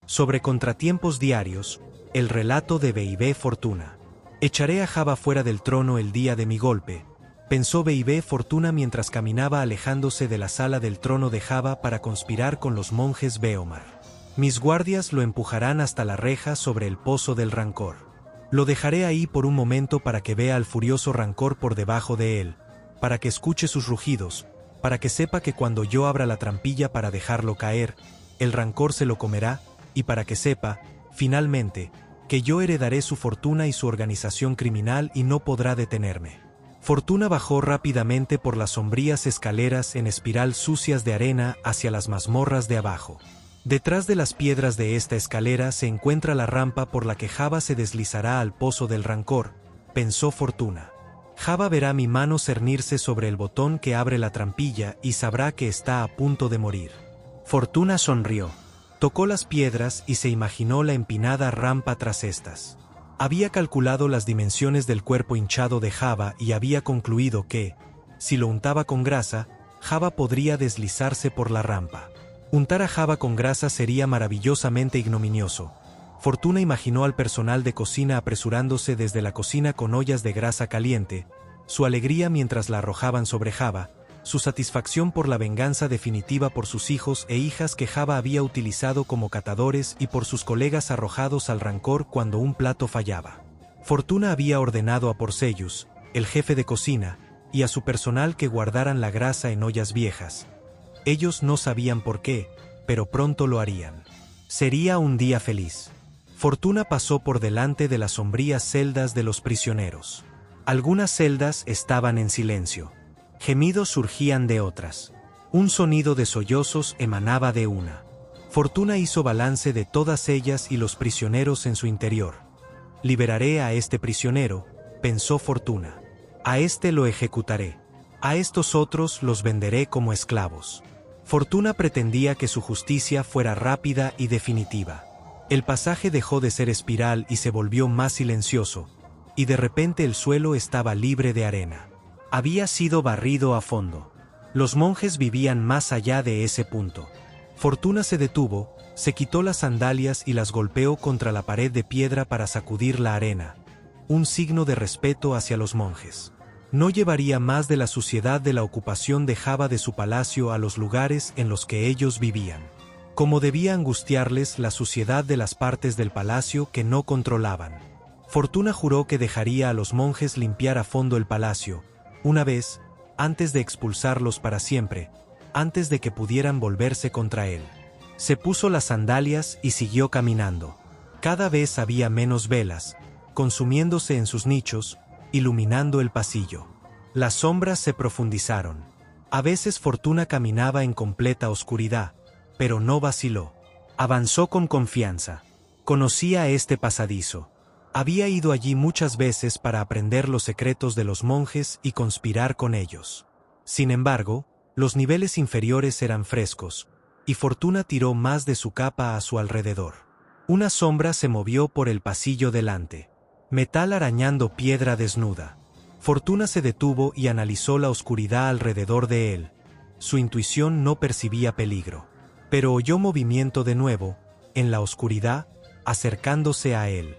Sobre contratiempos diarios, el relato de Bebé Fortuna. Echaré a Java fuera del trono el día de mi golpe, pensó Bebé Fortuna mientras caminaba alejándose de la sala del trono de Java para conspirar con los monjes Beomar. Mis guardias lo empujarán hasta la reja sobre el pozo del rancor. Lo dejaré ahí por un momento para que vea al furioso rancor por debajo de él, para que escuche sus rugidos, para que sepa que cuando yo abra la trampilla para dejarlo caer, el rancor se lo comerá, y para que sepa, finalmente, que yo heredaré su fortuna y su organización criminal y no podrá detenerme. Fortuna bajó rápidamente por las sombrías escaleras en espiral sucias de arena hacia las mazmorras de abajo. Detrás de las piedras de esta escalera se encuentra la rampa por la que Java se deslizará al pozo del rancor, pensó Fortuna. Java verá mi mano cernirse sobre el botón que abre la trampilla y sabrá que está a punto de morir. Fortuna sonrió. Tocó las piedras y se imaginó la empinada rampa tras estas. Había calculado las dimensiones del cuerpo hinchado de Java y había concluido que, si lo untaba con grasa, Java podría deslizarse por la rampa. Untar a Java con grasa sería maravillosamente ignominioso. Fortuna imaginó al personal de cocina apresurándose desde la cocina con ollas de grasa caliente, su alegría mientras la arrojaban sobre Java, su satisfacción por la venganza definitiva por sus hijos e hijas que Java había utilizado como catadores y por sus colegas arrojados al rancor cuando un plato fallaba. Fortuna había ordenado a Porcellus, el jefe de cocina, y a su personal que guardaran la grasa en ollas viejas. Ellos no sabían por qué, pero pronto lo harían. Sería un día feliz. Fortuna pasó por delante de las sombrías celdas de los prisioneros. Algunas celdas estaban en silencio. Gemidos surgían de otras. Un sonido de sollozos emanaba de una. Fortuna hizo balance de todas ellas y los prisioneros en su interior. Liberaré a este prisionero, pensó Fortuna. A este lo ejecutaré. A estos otros los venderé como esclavos. Fortuna pretendía que su justicia fuera rápida y definitiva. El pasaje dejó de ser espiral y se volvió más silencioso, y de repente el suelo estaba libre de arena. Había sido barrido a fondo. Los monjes vivían más allá de ese punto. Fortuna se detuvo, se quitó las sandalias y las golpeó contra la pared de piedra para sacudir la arena, un signo de respeto hacia los monjes. No llevaría más de la suciedad de la ocupación de Java de su palacio a los lugares en los que ellos vivían. Como debía angustiarles la suciedad de las partes del palacio que no controlaban. Fortuna juró que dejaría a los monjes limpiar a fondo el palacio, una vez, antes de expulsarlos para siempre, antes de que pudieran volverse contra él. Se puso las sandalias y siguió caminando. Cada vez había menos velas, consumiéndose en sus nichos, iluminando el pasillo. Las sombras se profundizaron. A veces Fortuna caminaba en completa oscuridad, pero no vaciló. Avanzó con confianza. Conocía este pasadizo. Había ido allí muchas veces para aprender los secretos de los monjes y conspirar con ellos. Sin embargo, los niveles inferiores eran frescos, y Fortuna tiró más de su capa a su alrededor. Una sombra se movió por el pasillo delante. Metal arañando piedra desnuda. Fortuna se detuvo y analizó la oscuridad alrededor de él. Su intuición no percibía peligro. Pero oyó movimiento de nuevo, en la oscuridad, acercándose a él.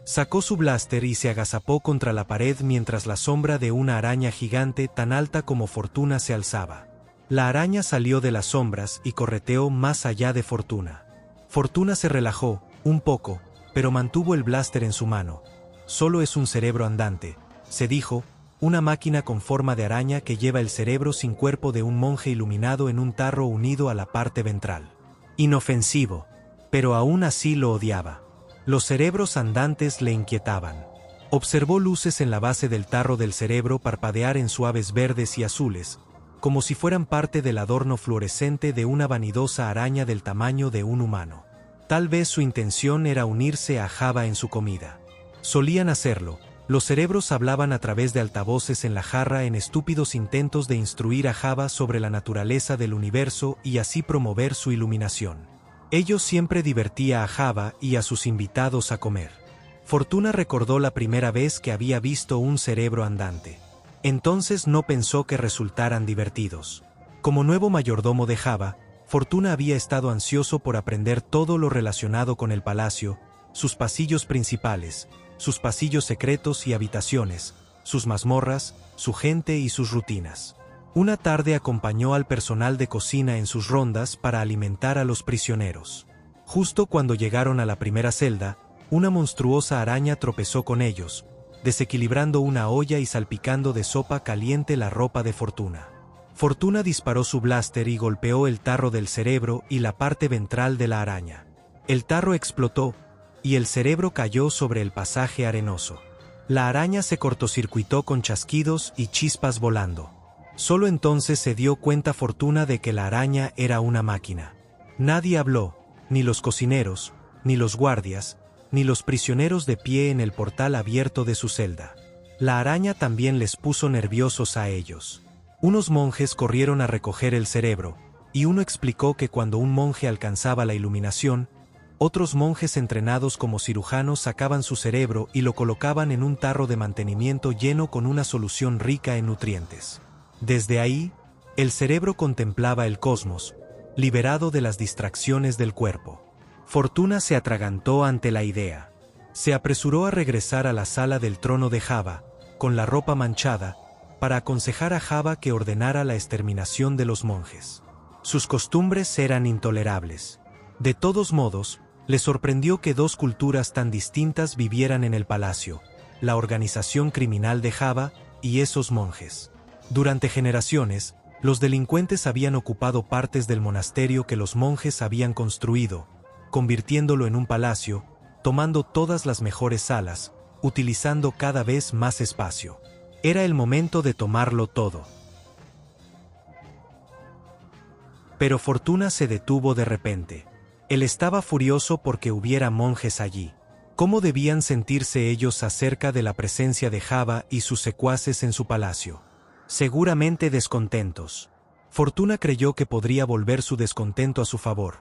Sacó su blaster y se agazapó contra la pared mientras la sombra de una araña gigante tan alta como Fortuna se alzaba. La araña salió de las sombras y correteó más allá de Fortuna. Fortuna se relajó, un poco, pero mantuvo el blaster en su mano. Solo es un cerebro andante, se dijo, una máquina con forma de araña que lleva el cerebro sin cuerpo de un monje iluminado en un tarro unido a la parte ventral. Inofensivo, pero aún así lo odiaba. Los cerebros andantes le inquietaban. Observó luces en la base del tarro del cerebro parpadear en suaves verdes y azules, como si fueran parte del adorno fluorescente de una vanidosa araña del tamaño de un humano. Tal vez su intención era unirse a Java en su comida. Solían hacerlo. Los cerebros hablaban a través de altavoces en la jarra en estúpidos intentos de instruir a Java sobre la naturaleza del universo y así promover su iluminación. Ello siempre divertía a Java y a sus invitados a comer. Fortuna recordó la primera vez que había visto un cerebro andante. Entonces no pensó que resultaran divertidos. Como nuevo mayordomo de Java, Fortuna había estado ansioso por aprender todo lo relacionado con el palacio, sus pasillos principales, sus pasillos secretos y habitaciones, sus mazmorras, su gente y sus rutinas. Una tarde acompañó al personal de cocina en sus rondas para alimentar a los prisioneros. Justo cuando llegaron a la primera celda, una monstruosa araña tropezó con ellos, desequilibrando una olla y salpicando de sopa caliente la ropa de Fortuna. Fortuna disparó su blaster y golpeó el tarro del cerebro y la parte ventral de la araña. El tarro explotó, y el cerebro cayó sobre el pasaje arenoso. La araña se cortocircuitó con chasquidos y chispas volando. Solo entonces se dio cuenta Fortuna de que la araña era una máquina. Nadie habló, ni los cocineros, ni los guardias, ni los prisioneros de pie en el portal abierto de su celda. La araña también les puso nerviosos a ellos. Unos monjes corrieron a recoger el cerebro, y uno explicó que cuando un monje alcanzaba la iluminación, otros monjes entrenados como cirujanos sacaban su cerebro y lo colocaban en un tarro de mantenimiento lleno con una solución rica en nutrientes. Desde ahí, el cerebro contemplaba el cosmos, liberado de las distracciones del cuerpo. Fortuna se atragantó ante la idea. Se apresuró a regresar a la sala del trono de Java, con la ropa manchada, para aconsejar a Java que ordenara la exterminación de los monjes. Sus costumbres eran intolerables. De todos modos, le sorprendió que dos culturas tan distintas vivieran en el palacio, la organización criminal de Java y esos monjes. Durante generaciones, los delincuentes habían ocupado partes del monasterio que los monjes habían construido, convirtiéndolo en un palacio, tomando todas las mejores salas, utilizando cada vez más espacio. Era el momento de tomarlo todo. Pero Fortuna se detuvo de repente. Él estaba furioso porque hubiera monjes allí. ¿Cómo debían sentirse ellos acerca de la presencia de Java y sus secuaces en su palacio? Seguramente descontentos. Fortuna creyó que podría volver su descontento a su favor,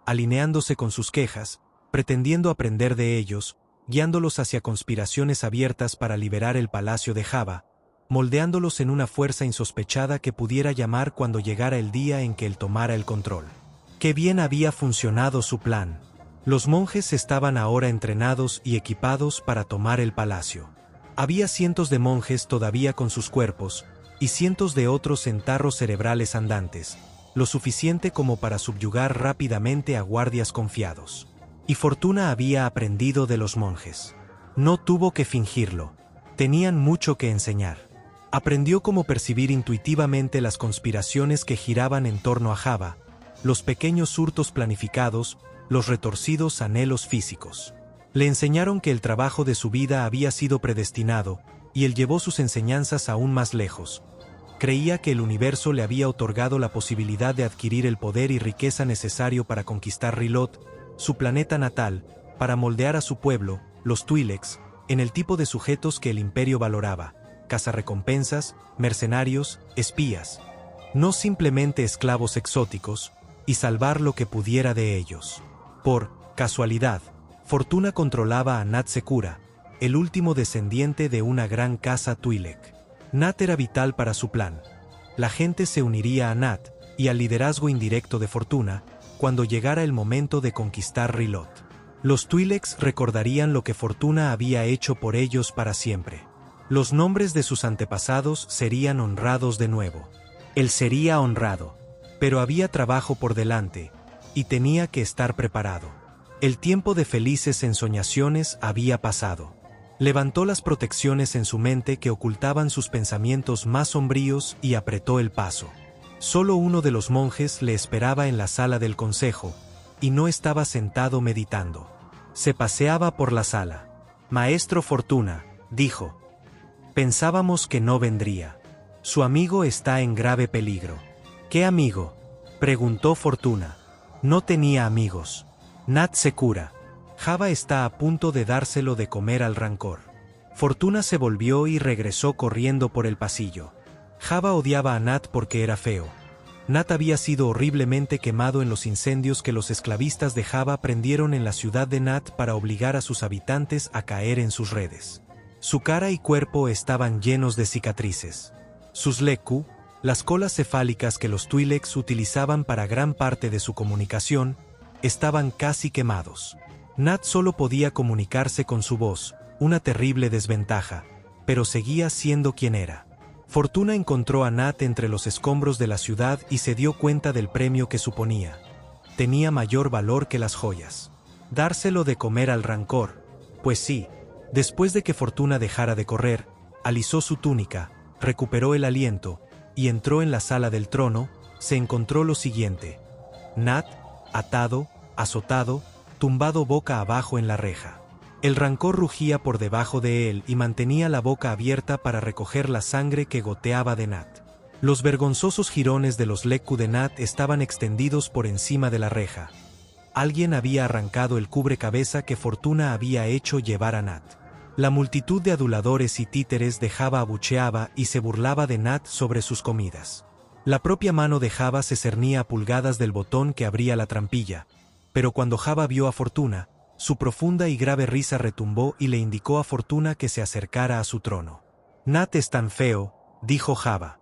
alineándose con sus quejas, pretendiendo aprender de ellos, guiándolos hacia conspiraciones abiertas para liberar el palacio de Java, moldeándolos en una fuerza insospechada que pudiera llamar cuando llegara el día en que él tomara el control. Qué bien había funcionado su plan. Los monjes estaban ahora entrenados y equipados para tomar el palacio. Había cientos de monjes todavía con sus cuerpos, y cientos de otros en tarros cerebrales andantes, lo suficiente como para subyugar rápidamente a guardias confiados. Y Fortuna había aprendido de los monjes. No tuvo que fingirlo. Tenían mucho que enseñar. Aprendió cómo percibir intuitivamente las conspiraciones que giraban en torno a Java, los pequeños hurtos planificados, los retorcidos anhelos físicos. Le enseñaron que el trabajo de su vida había sido predestinado, y él llevó sus enseñanzas aún más lejos. Creía que el universo le había otorgado la posibilidad de adquirir el poder y riqueza necesario para conquistar Rilot, su planeta natal, para moldear a su pueblo, los Twi'leks, en el tipo de sujetos que el imperio valoraba: cazarrecompensas, mercenarios, espías. No simplemente esclavos exóticos, y salvar lo que pudiera de ellos. Por casualidad, Fortuna controlaba a Nat Secura, el último descendiente de una gran casa Twi'lek. Nat era vital para su plan. La gente se uniría a Nat, y al liderazgo indirecto de Fortuna, cuando llegara el momento de conquistar Rilot. Los Twi'leks recordarían lo que Fortuna había hecho por ellos para siempre. Los nombres de sus antepasados serían honrados de nuevo. Él sería honrado. Pero había trabajo por delante, y tenía que estar preparado. El tiempo de felices ensoñaciones había pasado. Levantó las protecciones en su mente que ocultaban sus pensamientos más sombríos y apretó el paso. Solo uno de los monjes le esperaba en la sala del consejo, y no estaba sentado meditando. Se paseaba por la sala. «Maestro Fortuna», dijo. «Pensábamos que no vendría. Su amigo está en grave peligro». «¿Qué amigo?», preguntó Fortuna. No tenía amigos. Nat Secura. Java está a punto de dárselo de comer al rancor. Fortuna se volvió y regresó corriendo por el pasillo. Java odiaba a Nat porque era feo. Nat había sido horriblemente quemado en los incendios que los esclavistas de Java prendieron en la ciudad de Nat para obligar a sus habitantes a caer en sus redes. Su cara y cuerpo estaban llenos de cicatrices. Sus leku, Las colas cefálicas que los Twi'leks utilizaban para gran parte de su comunicación estaban casi quemados. Nat solo podía comunicarse con su voz, una terrible desventaja, pero seguía siendo quien era. Fortuna encontró a Nat entre los escombros de la ciudad y se dio cuenta del premio que suponía. Tenía mayor valor que las joyas. Dárselo de comer al Rancor. Pues sí, después de que Fortuna dejara de correr, alisó su túnica, recuperó el aliento, y entró en la sala del trono, se encontró lo siguiente. Nat, atado, azotado, tumbado boca abajo en la reja. El Rancor rugía por debajo de él y mantenía la boca abierta para recoger la sangre que goteaba de Nat. Los vergonzosos jirones de los Lekku de Nat estaban extendidos por encima de la reja. Alguien había arrancado el cubrecabeza que Fortuna había hecho llevar a Nat. La multitud de aduladores y títeres de Jabba abucheaba y se burlaba de Nat sobre sus comidas. La propia mano de Jabba se cernía a pulgadas del botón que abría la trampilla, pero cuando Jabba vio a Fortuna, su profunda y grave risa retumbó y le indicó a Fortuna que se acercara a su trono. Nat es tan feo, dijo Jabba.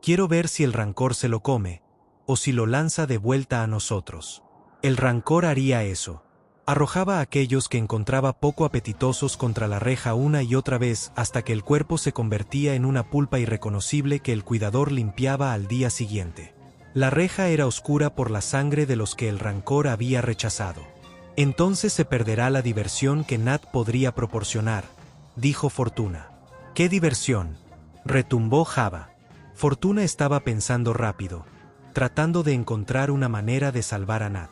Quiero ver si el Rancor se lo come, o si lo lanza de vuelta a nosotros. El Rancor haría eso. Arrojaba a aquellos que encontraba poco apetitosos contra la reja una y otra vez hasta que el cuerpo se convertía en una pulpa irreconocible que el cuidador limpiaba al día siguiente. La reja era oscura por la sangre de los que el Rancor había rechazado. Entonces se perderá la diversión que Nat podría proporcionar, dijo Fortuna. ¿Qué diversión?, retumbó Jabba. Fortuna estaba pensando rápido, tratando de encontrar una manera de salvar a Nat.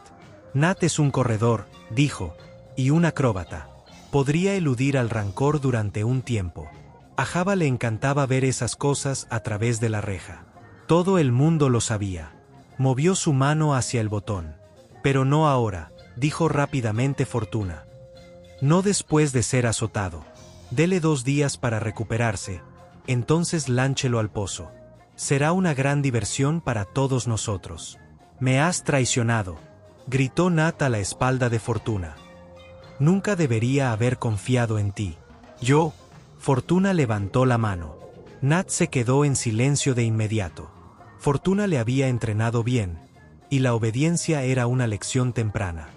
Nat es un corredor, dijo, y un acróbata. Podría eludir al Rancor durante un tiempo. A Jabba le encantaba ver esas cosas a través de la reja. Todo el mundo lo sabía. Movió su mano hacia el botón. Pero no ahora, dijo rápidamente Fortuna. No después de ser azotado. Dele 2 días para recuperarse, entonces lánchelo al pozo. Será una gran diversión para todos nosotros. Me has traicionado, gritó Nat a la espalda de Fortuna. Nunca debería haber confiado en ti. Yo. Fortuna levantó la mano. Nat se quedó en silencio de inmediato. Fortuna le había entrenado bien, y la obediencia era una lección temprana.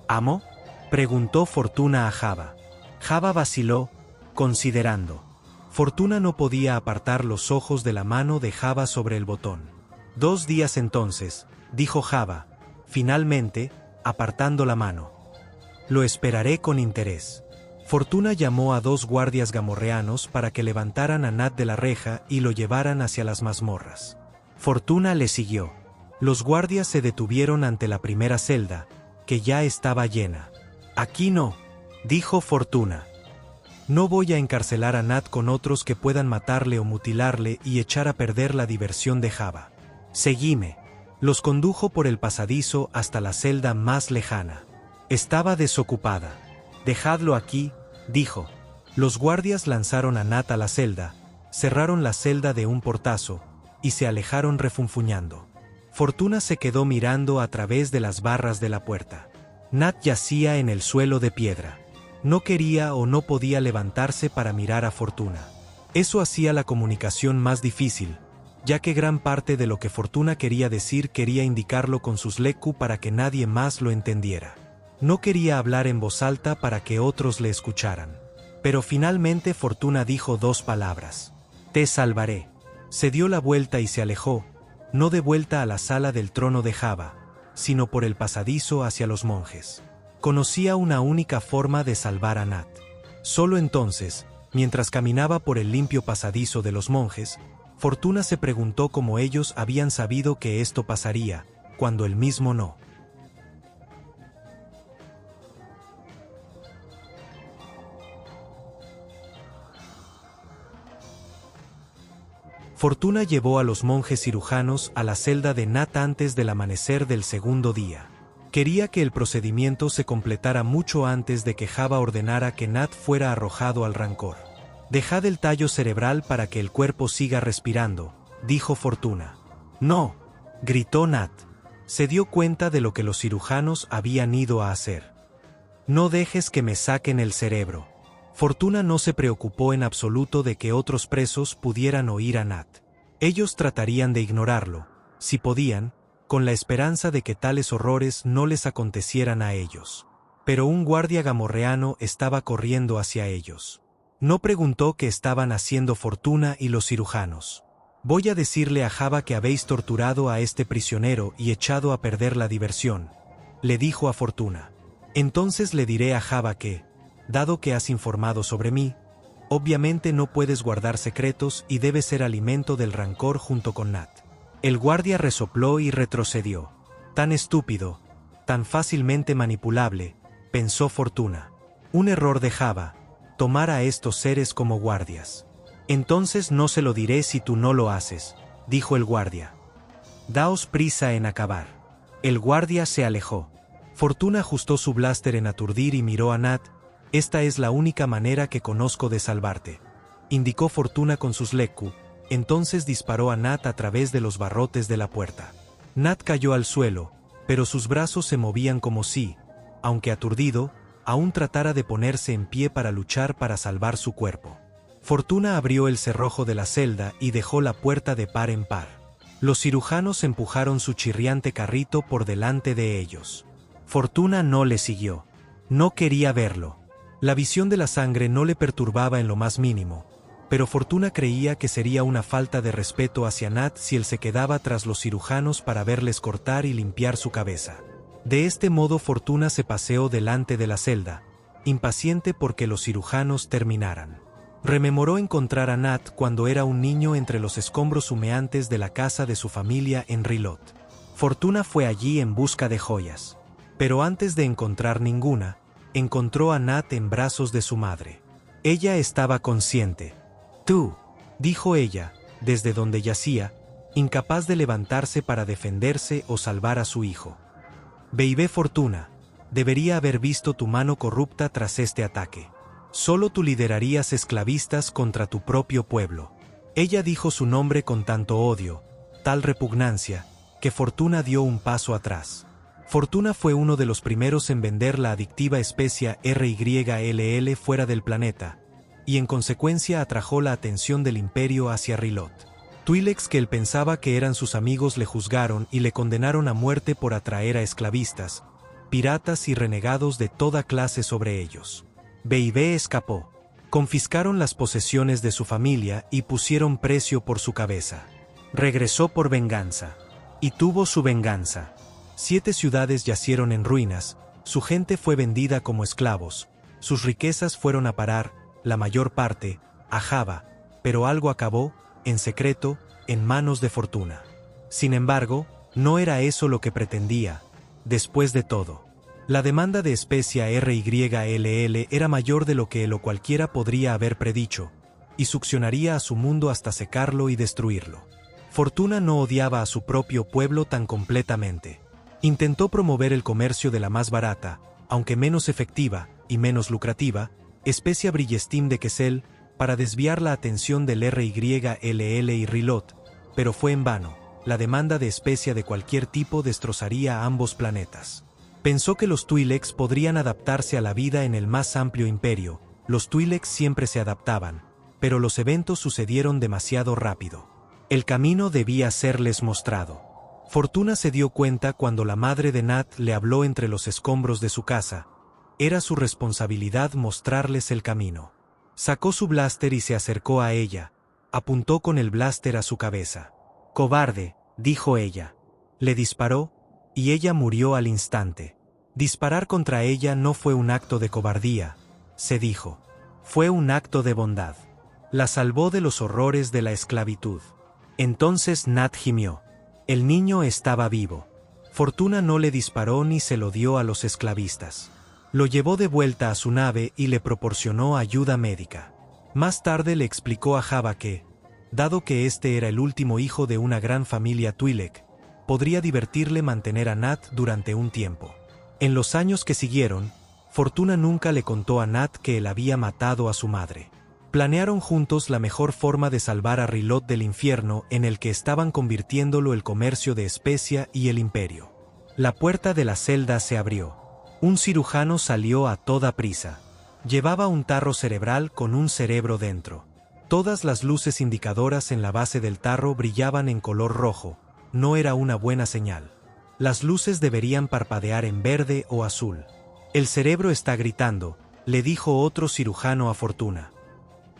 ¿Amo?, preguntó Fortuna a Jabba. Jabba vaciló, considerando. Fortuna no podía apartar los ojos de la mano de Jabba sobre el botón. 2 días entonces, dijo Jabba, finalmente, apartando la mano. Lo esperaré con interés. Fortuna llamó a 2 guardias gamorreanos para que levantaran a Nat de la reja y lo llevaran hacia las mazmorras. Fortuna le siguió. Los guardias se detuvieron ante la primera celda, que ya estaba llena. Aquí no, dijo Fortuna. No voy a encarcelar a Nat con otros que puedan matarle o mutilarle y echar a perder la diversión de Jabba. Seguime. Los condujo por el pasadizo hasta la celda más lejana. Estaba desocupada. Dejadlo aquí, dijo. Los guardias lanzaron a Nat a la celda, cerraron la celda de un portazo, y se alejaron refunfuñando. Fortuna se quedó mirando a través de las barras de la puerta. Nat yacía en el suelo de piedra. No quería o no podía levantarse para mirar a Fortuna. Eso hacía la comunicación más difícil, ya que gran parte de lo que Fortuna quería decir quería indicarlo con sus Lekku para que nadie más lo entendiera. No quería hablar en voz alta para que otros le escucharan. Pero finalmente Fortuna dijo 2 palabras. Te salvaré. Se dio la vuelta y se alejó, no de vuelta a la sala del trono de Jabba, sino por el pasadizo hacia los monjes. Conocía una única forma de salvar a Nat. Solo entonces, mientras caminaba por el limpio pasadizo de los monjes, Fortuna se preguntó cómo ellos habían sabido que esto pasaría, cuando él mismo no. Fortuna llevó a los monjes cirujanos a la celda de Nat antes del amanecer del segundo día. Quería que el procedimiento se completara mucho antes de que Jabba ordenara que Nat fuera arrojado al Rancor. Dejad el tallo cerebral para que el cuerpo siga respirando, dijo Fortuna. No, gritó Nat. Se dio cuenta de lo que los cirujanos habían ido a hacer. No dejes que me saquen el cerebro. Fortuna no se preocupó en absoluto de que otros presos pudieran oír a Nat. Ellos tratarían de ignorarlo, si podían, con la esperanza de que tales horrores no les acontecieran a ellos. Pero un guardia gamorreano estaba corriendo hacia ellos. No preguntó qué estaban haciendo Fortuna y los cirujanos. «Voy a decirle a Java que habéis torturado a este prisionero y echado a perder la diversión», le dijo a Fortuna. «Entonces le diré a Java que, dado que has informado sobre mí, obviamente no puedes guardar secretos y debes ser alimento del rancor junto con Nat». El guardia resopló y retrocedió. Tan estúpido, tan fácilmente manipulable, pensó Fortuna. Un error de Java, tomar a estos seres como guardias. «Entonces no se lo diré si tú no lo haces», dijo el guardia. «Daos prisa en acabar». El guardia se alejó. Fortuna ajustó su blaster en aturdir y miró a Nat. «Esta es la única manera que conozco de salvarte», indicó Fortuna con sus Lekku. Entonces disparó a Nat a través de los barrotes de la puerta. Nat cayó al suelo, pero sus brazos se movían como si, aunque aturdido, aún tratara de ponerse en pie para luchar para salvar su cuerpo. Fortuna abrió el cerrojo de la celda y dejó la puerta de par en par. Los cirujanos empujaron su chirriante carrito por delante de ellos. Fortuna no le siguió. No quería verlo. La visión de la sangre no le perturbaba en lo más mínimo, pero Fortuna creía que sería una falta de respeto hacia Nat si él se quedaba tras los cirujanos para verles cortar y limpiar su cabeza. De este modo Fortuna se paseó delante de la celda, impaciente porque los cirujanos terminaran. Rememoró encontrar a Nat cuando era un niño entre los escombros humeantes de la casa de su familia en Rilot. Fortuna fue allí en busca de joyas. Pero antes de encontrar ninguna, encontró a Nat en brazos de su madre. Ella estaba consciente. «Tú», dijo ella, desde donde yacía, incapaz de levantarse para defenderse o salvar a su hijo. «Bebé Fortuna, debería haber visto tu mano corrupta tras este ataque. Solo tú liderarías esclavistas contra tu propio pueblo». Ella dijo su nombre con tanto odio, tal repugnancia, que Fortuna dio un paso atrás. Fortuna fue uno de los primeros en vender la adictiva especia RYLL fuera del planeta, y en consecuencia atrajo la atención del imperio hacia Rilot. Twi'leks que él pensaba que eran sus amigos le juzgaron y le condenaron a muerte por atraer a esclavistas, piratas y renegados de toda clase sobre ellos. Bebé escapó. Confiscaron las posesiones de su familia y pusieron precio por su cabeza. Regresó por venganza. Y tuvo su venganza. 7 ciudades yacieron en ruinas, su gente fue vendida como esclavos, sus riquezas fueron a parar, la mayor parte, a Java, pero algo acabó, en secreto, en manos de Fortuna. Sin embargo, no era eso lo que pretendía. Después de todo, la demanda de especia RYLL era mayor de lo que él o cualquiera podría haber predicho, y succionaría a su mundo hasta secarlo y destruirlo. Fortuna no odiaba a su propio pueblo tan completamente. Intentó promover el comercio de la más barata, aunque menos efectiva y menos lucrativa, especia Brillestim de Kessel, para desviar la atención del RYLL y Rilot, pero fue en vano. La demanda de especia de cualquier tipo destrozaría a ambos planetas. Pensó que los Twi'leks podrían adaptarse a la vida en el más amplio imperio. Los Twi'leks siempre se adaptaban, pero los eventos sucedieron demasiado rápido. El camino debía serles mostrado. Fortuna se dio cuenta cuando la madre de Nat le habló entre los escombros de su casa. Era su responsabilidad mostrarles el camino. Sacó su blaster y se acercó a ella. Apuntó con el blaster a su cabeza. «Cobarde», dijo ella. Le disparó, y ella murió al instante. Disparar contra ella no fue un acto de cobardía, se dijo. Fue un acto de bondad. La salvó de los horrores de la esclavitud. Entonces Nat gimió. El niño estaba vivo. Fortuna no le disparó ni se lo dio a los esclavistas. Lo llevó de vuelta a su nave y le proporcionó ayuda médica. Más tarde le explicó a Java que, dado que este era el último hijo de una gran familia Twi'lek, podría divertirle mantener a Nat durante un tiempo. En los años que siguieron, Fortuna nunca le contó a Nat que él había matado a su madre. Planearon juntos la mejor forma de salvar a Rilot del infierno en el que estaban convirtiéndolo el comercio de especia y el imperio. La puerta de la celda se abrió. Un cirujano salió a toda prisa. Llevaba un tarro cerebral con un cerebro dentro. Todas las luces indicadoras en la base del tarro brillaban en color rojo. No era una buena señal. Las luces deberían parpadear en verde o azul. El cerebro está gritando, le dijo otro cirujano a Fortuna.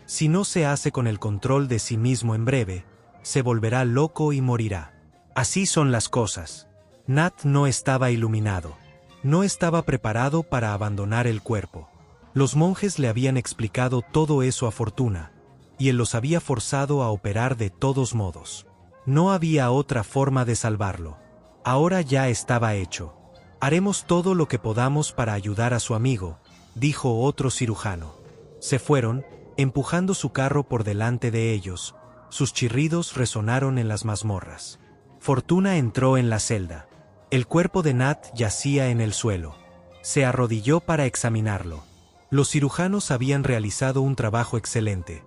Si no se hace con el control de sí mismo en breve, se volverá loco y morirá. Así son las cosas. Nat no estaba iluminado. No estaba preparado para abandonar el cuerpo. Los monjes le habían explicado todo eso a Fortuna, y él los había forzado a operar de todos modos. No había otra forma de salvarlo. Ahora ya estaba hecho. Haremos todo lo que podamos para ayudar a su amigo, dijo otro cirujano. Se fueron, empujando su carro por delante de ellos. Sus chirridos resonaron en las mazmorras. Fortuna entró en la celda. El cuerpo de Nat yacía en el suelo. Se arrodilló para examinarlo. Los cirujanos habían realizado un trabajo excelente.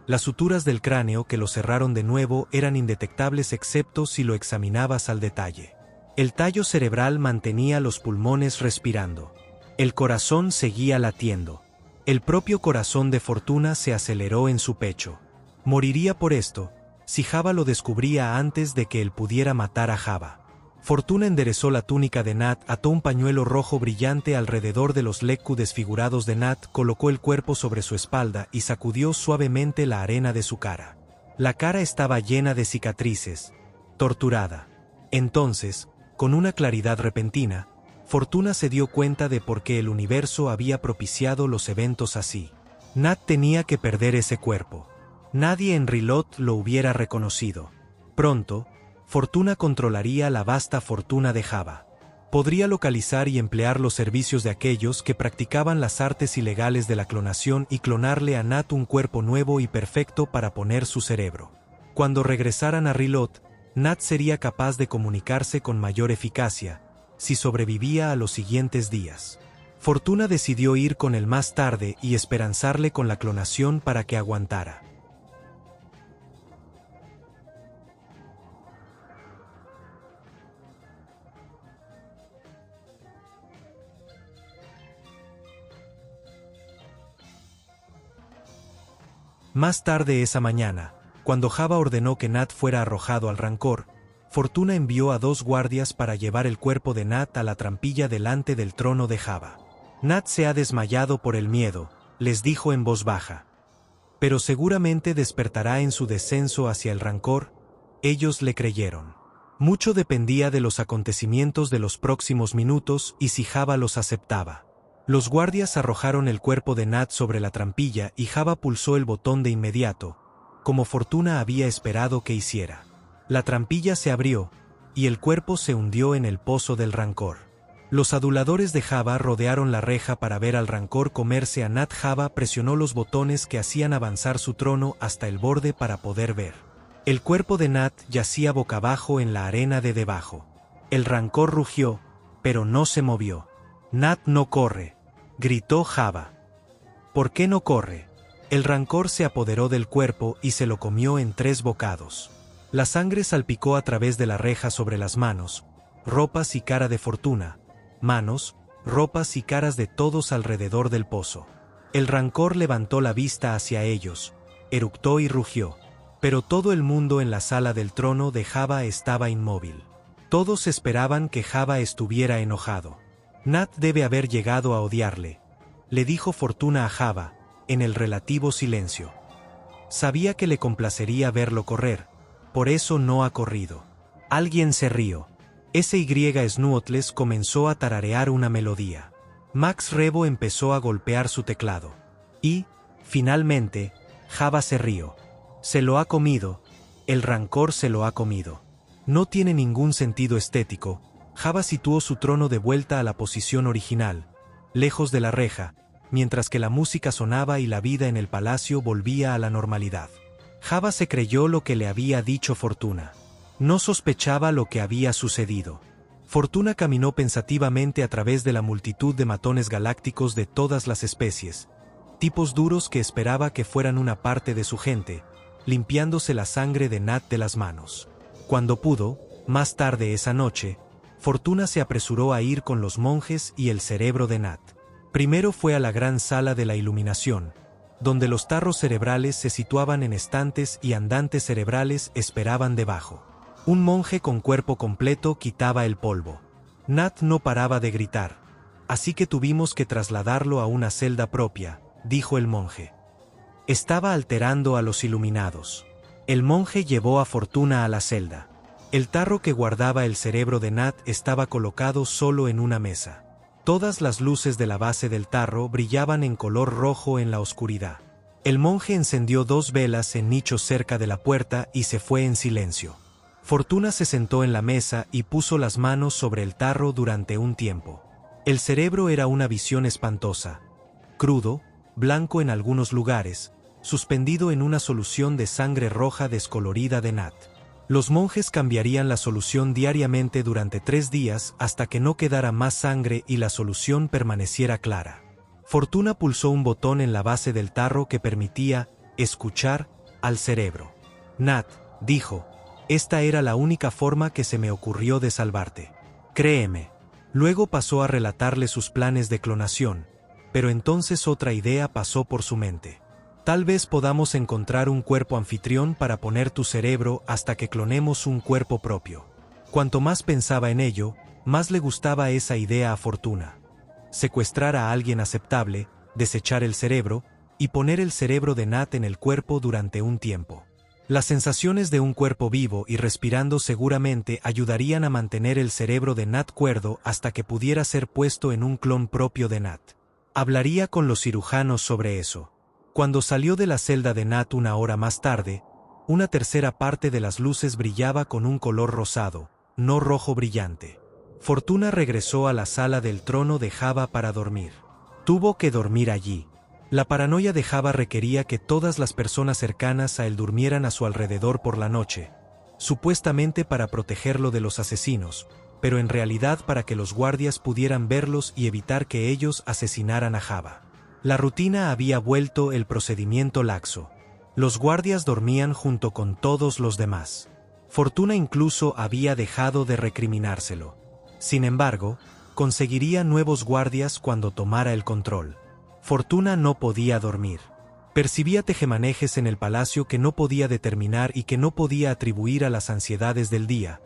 Las suturas del cráneo que lo cerraron de nuevo eran indetectables excepto si lo examinabas al detalle. El tallo cerebral mantenía los pulmones respirando. El corazón seguía latiendo. El propio corazón de Fortuna se aceleró en su pecho. Moriría por esto, si Java lo descubría antes de que él pudiera matar a Java. Fortuna enderezó la túnica de Nat, ató un pañuelo rojo brillante alrededor de los leccu desfigurados de Nat, colocó el cuerpo sobre su espalda y sacudió suavemente la arena de su cara. La cara estaba llena de cicatrices, torturada. Entonces, con una claridad repentina, Fortuna se dio cuenta de por qué el universo había propiciado los eventos así. Nat tenía que perder ese cuerpo. Nadie en Rilot lo hubiera reconocido. Pronto, Fortuna controlaría la vasta fortuna de Java. Podría localizar y emplear los servicios de aquellos que practicaban las artes ilegales de la clonación y clonarle a Nat un cuerpo nuevo y perfecto para poner su cerebro. Cuando regresaran a Rilot, Nat sería capaz de comunicarse con mayor eficacia, si sobrevivía a los siguientes días. Fortuna decidió ir con él más tarde y esperanzarle con la clonación para que aguantara. Más tarde esa mañana, cuando Java ordenó que Nat fuera arrojado al Rancor, Fortuna envió a 2 guardias para llevar el cuerpo de Nat a la trampilla delante del trono de Java. Nat se ha desmayado por el miedo, les dijo en voz baja. Pero seguramente despertará en su descenso hacia el Rancor. Ellos le creyeron. Mucho dependía de los acontecimientos de los próximos minutos y si Java los aceptaba. Los guardias arrojaron el cuerpo de Nat sobre la trampilla y Java pulsó el botón de inmediato, como Fortuna había esperado que hiciera. La trampilla se abrió, y el cuerpo se hundió en el pozo del Rancor. Los aduladores de Java rodearon la reja para ver al Rancor comerse a Nat. Java presionó los botones que hacían avanzar su trono hasta el borde para poder ver. El cuerpo de Nat yacía boca abajo en la arena de debajo. El Rancor rugió, pero no se movió. Nat no corre, gritó Java. ¿Por qué no corre? El Rancor se apoderó del cuerpo y se lo comió en 3 bocados. La sangre salpicó a través de la reja sobre las manos, ropas y cara de Fortuna, manos, ropas y caras de todos alrededor del pozo. El Rancor levantó la vista hacia ellos, eructó y rugió, pero todo el mundo en la sala del trono de Java estaba inmóvil. Todos esperaban que Java estuviera enojado. Nat debe haber llegado a odiarle, le dijo Fortuna a Java, en el relativo silencio. Sabía que le complacería verlo correr, por eso no ha corrido. Alguien se rió. S.Y. Snuotles comenzó a tararear una melodía. Max Rebo empezó a golpear su teclado. Y, finalmente, Java se rió. Se lo ha comido, el Rancor se lo ha comido. No tiene ningún sentido estético. Java situó su trono de vuelta a la posición original, lejos de la reja, mientras que la música sonaba y la vida en el palacio volvía a la normalidad. Java se creyó lo que le había dicho Fortuna. No sospechaba lo que había sucedido. Fortuna caminó pensativamente a través de la multitud de matones galácticos de todas las especies, tipos duros que esperaba que fueran una parte de su gente, limpiándose la sangre de Nat de las manos. Cuando pudo, más tarde esa noche, Fortuna se apresuró a ir con los monjes y el cerebro de Nat. Primero fue a la gran sala de la iluminación, donde los tarros cerebrales se situaban en estantes y andantes cerebrales esperaban debajo. Un monje con cuerpo completo quitaba el polvo. Nat no paraba de gritar. Así que tuvimos que trasladarlo a una celda propia, dijo el monje. Estaba alterando a los iluminados. El monje llevó a Fortuna a la celda. El tarro que guardaba el cerebro de Nat estaba colocado solo en una mesa. Todas las luces de la base del tarro brillaban en color rojo en la oscuridad. El monje encendió 2 velas en nichos cerca de la puerta y se fue en silencio. Fortuna se sentó en la mesa y puso las manos sobre el tarro durante un tiempo. El cerebro era una visión espantosa. Crudo, blanco en algunos lugares, suspendido en una solución de sangre roja descolorida de Nat. Los monjes cambiarían la solución diariamente durante 3 días hasta que no quedara más sangre y la solución permaneciera clara. Fortuna pulsó un botón en la base del tarro que permitía escuchar al cerebro. Nat, dijo, esta era la única forma que se me ocurrió de salvarte. Créeme. Luego pasó a relatarle sus planes de clonación, pero entonces otra idea pasó por su mente. Tal vez podamos encontrar un cuerpo anfitrión para poner tu cerebro hasta que clonemos un cuerpo propio. Cuanto más pensaba en ello, más le gustaba esa idea a Fortuna. Secuestrar a alguien aceptable, desechar el cerebro, y poner el cerebro de Nat en el cuerpo durante un tiempo. Las sensaciones de un cuerpo vivo y respirando seguramente ayudarían a mantener el cerebro de Nat cuerdo hasta que pudiera ser puesto en un clon propio de Nat. Hablaría con los cirujanos sobre eso. Cuando salió de la celda de Nat 1 hora más tarde, una tercera parte de las luces brillaba con un color rosado, no rojo brillante. Fortuna regresó a la sala del trono de Java para dormir. Tuvo que dormir allí. La paranoia de Java requería que todas las personas cercanas a él durmieran a su alrededor por la noche, supuestamente para protegerlo de los asesinos, pero en realidad para que los guardias pudieran verlos y evitar que ellos asesinaran a Java. La rutina había vuelto el procedimiento laxo. Los guardias dormían junto con todos los demás. Fortuna incluso había dejado de recriminárselo. Sin embargo, conseguiría nuevos guardias cuando tomara el control. Fortuna no podía dormir. Percibía tejemanejes en el palacio que no podía determinar y que no podía atribuir a las ansiedades del día.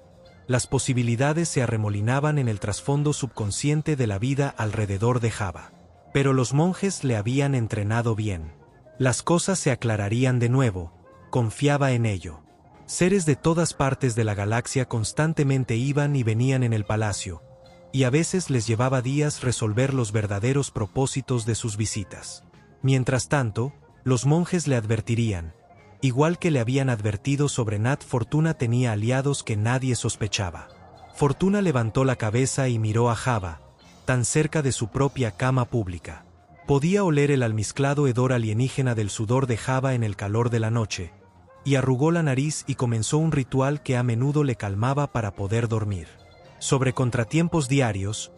Las posibilidades se arremolinaban en el trasfondo subconsciente de la vida alrededor de Java. Pero los monjes le habían entrenado bien. Las cosas se aclararían de nuevo, confiaba en ello. Seres de todas partes de la galaxia constantemente iban y venían en el palacio, y a veces les llevaba días resolver los verdaderos propósitos de sus visitas. Mientras tanto, los monjes le advertirían. Igual que le habían advertido sobre Nat, Fortuna tenía aliados que nadie sospechaba. Fortuna levantó la cabeza y miró a Java, tan cerca de su propia cama pública. Podía oler el almizclado hedor alienígena del sudor de Java en el calor de la noche, y arrugó la nariz y comenzó un ritual que a menudo le calmaba para poder dormir. Sobre contratiempos diarios,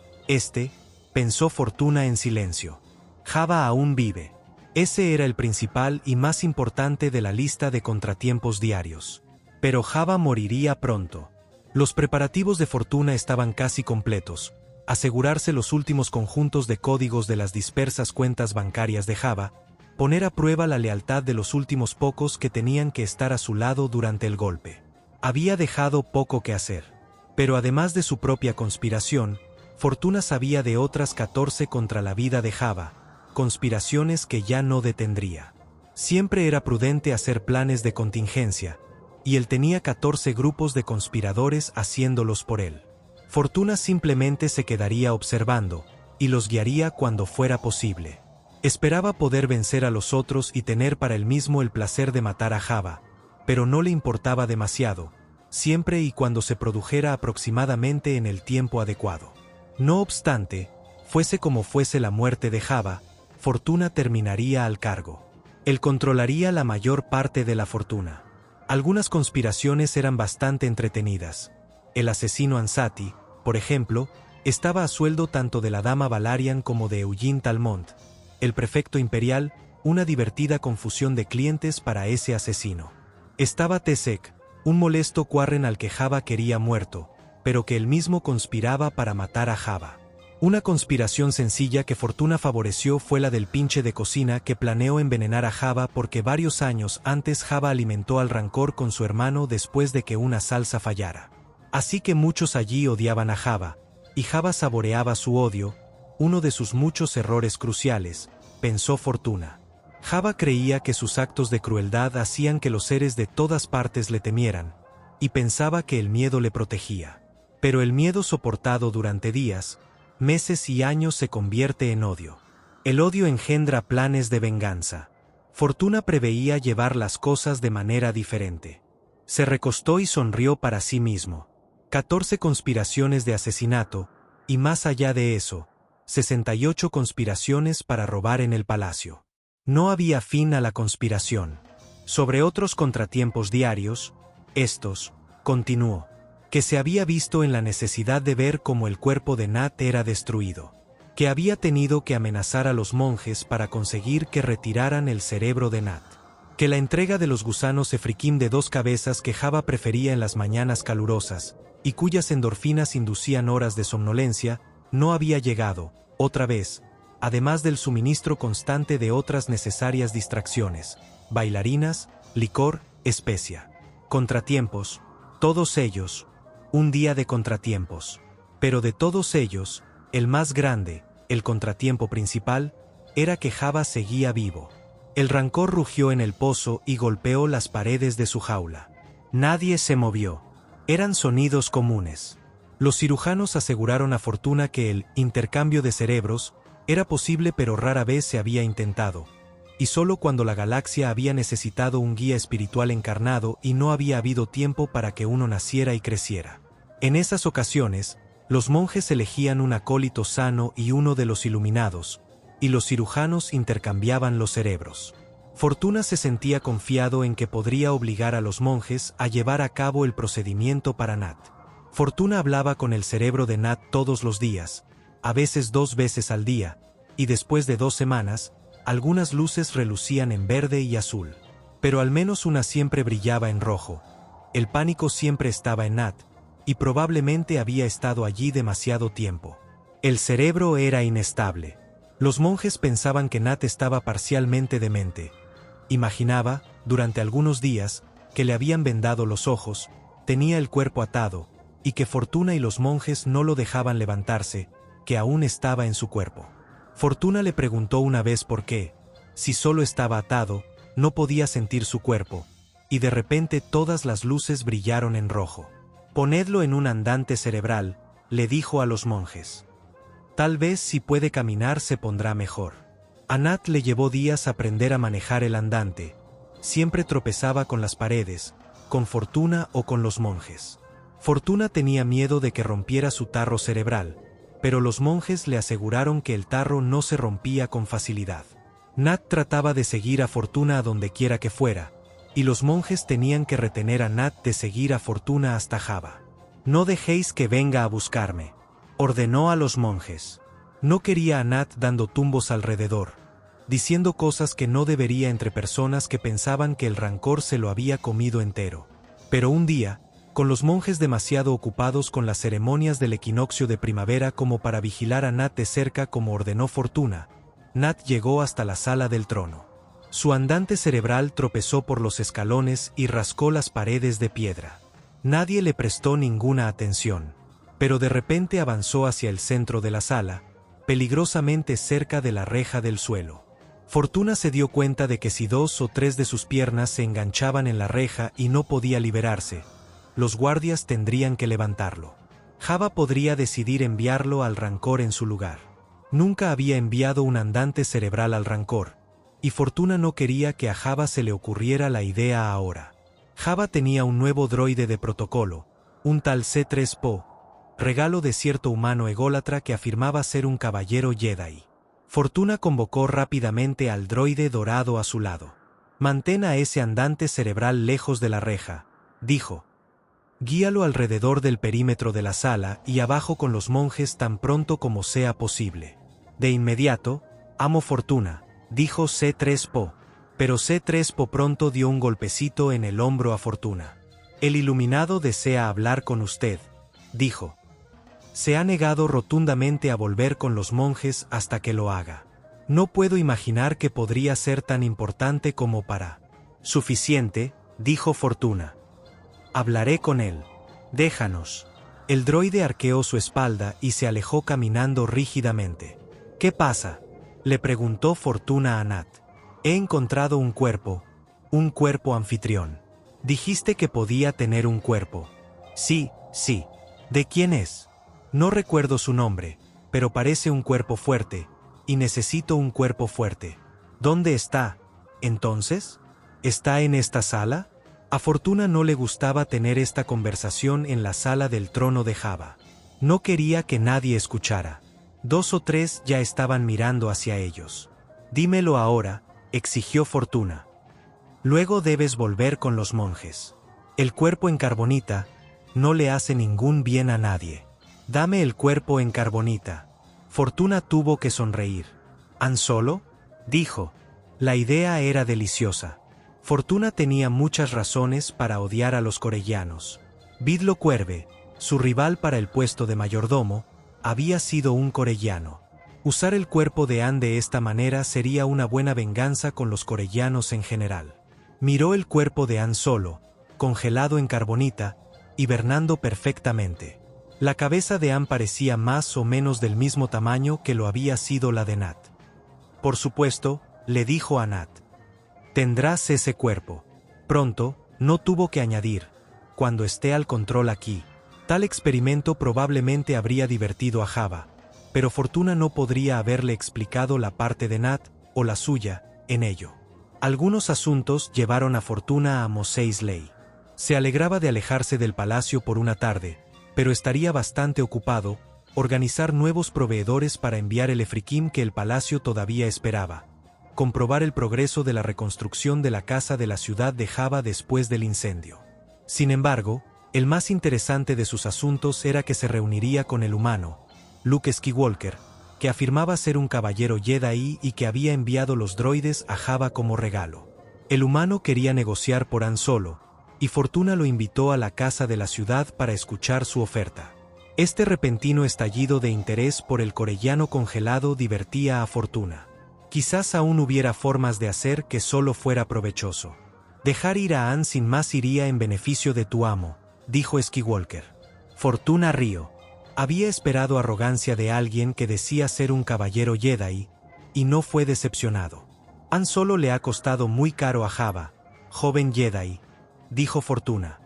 pensó Fortuna en silencio. Java aún vive. Ese era el principal y más importante de la lista de contratiempos diarios. Pero Java moriría pronto. Los preparativos de Fortuna estaban casi completos. Asegurarse los últimos conjuntos de códigos de las dispersas cuentas bancarias de Java, poner a prueba la lealtad de los últimos pocos que tenían que estar a su lado durante el golpe. Había dejado poco que hacer. Pero además de su propia conspiración, Fortuna sabía de otras 14 contra la vida de Java, conspiraciones que ya no detendría. Siempre era prudente hacer planes de contingencia, y él tenía 14 grupos de conspiradores haciéndolos por él. Fortuna simplemente se quedaría observando, y los guiaría cuando fuera posible. Esperaba poder vencer a los otros y tener para él mismo el placer de matar a Java, pero no le importaba demasiado, siempre y cuando se produjera aproximadamente en el tiempo adecuado. No obstante, fuese como fuese la muerte de Java, Fortuna terminaría al cargo. Él controlaría la mayor parte de la fortuna. Algunas conspiraciones eran bastante entretenidas. El asesino Ansati, por ejemplo, estaba a sueldo tanto de la dama Valarian como de Eugene Talmont. El prefecto imperial, una divertida confusión de clientes para ese asesino. Estaba Tesek, un molesto Quarren al que Java quería muerto, pero que él mismo conspiraba para matar a Java. Una conspiración sencilla que Fortuna favoreció fue la del pinche de cocina que planeó envenenar a Java porque varios años antes Java alimentó al Rancor con su hermano después de que una salsa fallara. Así que muchos allí odiaban a Java, y Java saboreaba su odio, uno de sus muchos errores cruciales, pensó Fortuna. Java creía que sus actos de crueldad hacían que los seres de todas partes le temieran, y pensaba que el miedo le protegía. Pero el miedo soportado durante días, meses y años se convierte en odio. El odio engendra planes de venganza. Fortuna preveía llevar las cosas de manera diferente. Se recostó y sonrió para sí mismo. 14 conspiraciones de asesinato, y más allá de eso, 68 conspiraciones para robar en el palacio. No había fin a la conspiración. Sobre otros contratiempos diarios, estos, continuó, que se había visto en la necesidad de ver cómo el cuerpo de Nat era destruido, que había tenido que amenazar a los monjes para conseguir que retiraran el cerebro de Nat, que la entrega de los gusanos efriquim de 2 cabezas que Java prefería en las mañanas calurosas, y cuyas endorfinas inducían horas de somnolencia, no había llegado, otra vez, además del suministro constante de otras necesarias distracciones, bailarinas, licor, especia. Contratiempos, todos ellos, un día de contratiempos. Pero de todos ellos, el más grande, el contratiempo principal, era que Java seguía vivo. El Rancor rugió en el pozo y golpeó las paredes de su jaula. Nadie se movió. Eran sonidos comunes. Los cirujanos aseguraron a Fortuna que el intercambio de cerebros era posible pero rara vez se había intentado, y solo cuando la galaxia había necesitado un guía espiritual encarnado y no había habido tiempo para que uno naciera y creciera. En esas ocasiones, los monjes elegían un acólito sano y uno de los iluminados, y los cirujanos intercambiaban los cerebros. Fortuna se sentía confiado en que podría obligar a los monjes a llevar a cabo el procedimiento para Nat. Fortuna hablaba con el cerebro de Nat todos los días, a veces 2 veces al día, y después de 2 semanas, algunas luces relucían en verde y azul. Pero al menos una siempre brillaba en rojo. El pánico siempre estaba en Nat, y probablemente había estado allí demasiado tiempo. El cerebro era inestable. Los monjes pensaban que Nat estaba parcialmente demente. Imaginaba, durante algunos días, que le habían vendado los ojos, tenía el cuerpo atado, y que Fortuna y los monjes no lo dejaban levantarse, que aún estaba en su cuerpo. Fortuna le preguntó una vez por qué, si solo estaba atado, no podía sentir su cuerpo, y de repente todas las luces brillaron en rojo. Ponedlo en un andante cerebral, le dijo a los monjes. Tal vez si puede caminar se pondrá mejor. A Nat le llevó días aprender a manejar el andante. Siempre tropezaba con las paredes, con Fortuna o con los monjes. Fortuna tenía miedo de que rompiera su tarro cerebral, pero los monjes le aseguraron que el tarro no se rompía con facilidad. Nat trataba de seguir a Fortuna a donde quiera que fuera, y los monjes tenían que retener a Nat de seguir a Fortuna hasta Java. No dejéis que venga a buscarme, ordenó a los monjes. No quería a Nat dando tumbos alrededor, diciendo cosas que no debería entre personas que pensaban que el Rancor se lo había comido entero. Pero un día, con los monjes demasiado ocupados con las ceremonias del equinoccio de primavera como para vigilar a Nat de cerca como ordenó Fortuna, Nat llegó hasta la sala del trono. Su andante cerebral tropezó por los escalones y rascó las paredes de piedra. Nadie le prestó ninguna atención, pero de repente avanzó hacia el centro de la sala, peligrosamente cerca de la reja del suelo. Fortuna se dio cuenta de que si 2 o 3 de sus piernas se enganchaban en la reja y no podía liberarse, los guardias tendrían que levantarlo. Java podría decidir enviarlo al Rancor en su lugar. Nunca había enviado un andante cerebral al Rancor, y Fortuna no quería que a Java se le ocurriera la idea ahora. Java tenía un nuevo droide de protocolo, un tal C3PO, regalo de cierto humano ególatra que afirmaba ser un caballero Jedi. Fortuna convocó rápidamente al droide dorado a su lado. «Mantén a ese andante cerebral lejos de la reja», dijo. «Guíalo alrededor del perímetro de la sala y abajo con los monjes tan pronto como sea posible». «De inmediato, amo Fortuna», dijo C3PO. Pero C3PO pronto dio un golpecito en el hombro a Fortuna. «El iluminado desea hablar con usted», dijo. Se ha negado rotundamente a volver con los monjes hasta que lo haga. No puedo imaginar que podría ser tan importante como para... Suficiente, dijo Fortuna. Hablaré con él. Déjanos. El droide arqueó su espalda y se alejó caminando rígidamente. ¿Qué pasa?, le preguntó Fortuna a Nat. He encontrado un cuerpo anfitrión. Dijiste que podía tener un cuerpo. Sí. ¿De quién es? No recuerdo su nombre, pero parece un cuerpo fuerte, y necesito un cuerpo fuerte. ¿Dónde está, entonces? ¿Está en esta sala? A Fortuna no le gustaba tener esta conversación en la sala del trono de Jabba. No quería que nadie escuchara. 2 o 3 ya estaban mirando hacia ellos. Dímelo ahora, exigió Fortuna. Luego debes volver con los monjes. El cuerpo en carbonita no le hace ningún bien a nadie. Dame el cuerpo en carbonita. Fortuna tuvo que sonreír. ¿Han Solo?, dijo. La idea era deliciosa. Fortuna tenía muchas razones para odiar a los corellanos. Vidlo Cuerve, su rival para el puesto de mayordomo, había sido un corellano. Usar el cuerpo de Han de esta manera sería una buena venganza con los corellanos en general. Miró el cuerpo de Han Solo, congelado en carbonita, hibernando perfectamente. La cabeza de Han parecía más o menos del mismo tamaño que lo había sido la de Nat. Por supuesto, le dijo a Nat. Tendrás ese cuerpo. Pronto, no tuvo que añadir, cuando esté al control aquí. Tal experimento probablemente habría divertido a Jabba, pero Fortuna no podría haberle explicado la parte de Nat, o la suya, en ello. Algunos asuntos llevaron a Fortuna a Mos Eisley. Se alegraba de alejarse del palacio por una tarde, pero estaría bastante ocupado, organizar nuevos proveedores para enviar el efriquim que el palacio todavía esperaba, comprobar el progreso de la reconstrucción de la casa de la ciudad de Jabba después del incendio. Sin embargo, el más interesante de sus asuntos era que se reuniría con el humano, Luke Skywalker, que afirmaba ser un caballero Jedi y que había enviado los droides a Jabba como regalo. El humano quería negociar por Han Solo, y Fortuna lo invitó a la casa de la ciudad para escuchar su oferta. Este repentino estallido de interés por el corellano congelado divertía a Fortuna. Quizás aún hubiera formas de hacer que solo fuera provechoso. Dejar ir a Han sin más iría en beneficio de tu amo, dijo Skywalker. Fortuna rió. Había esperado arrogancia de alguien que decía ser un caballero Jedi, y no fue decepcionado. Han Solo le ha costado muy caro a Jabba, joven Jedi, dijo Fortuna.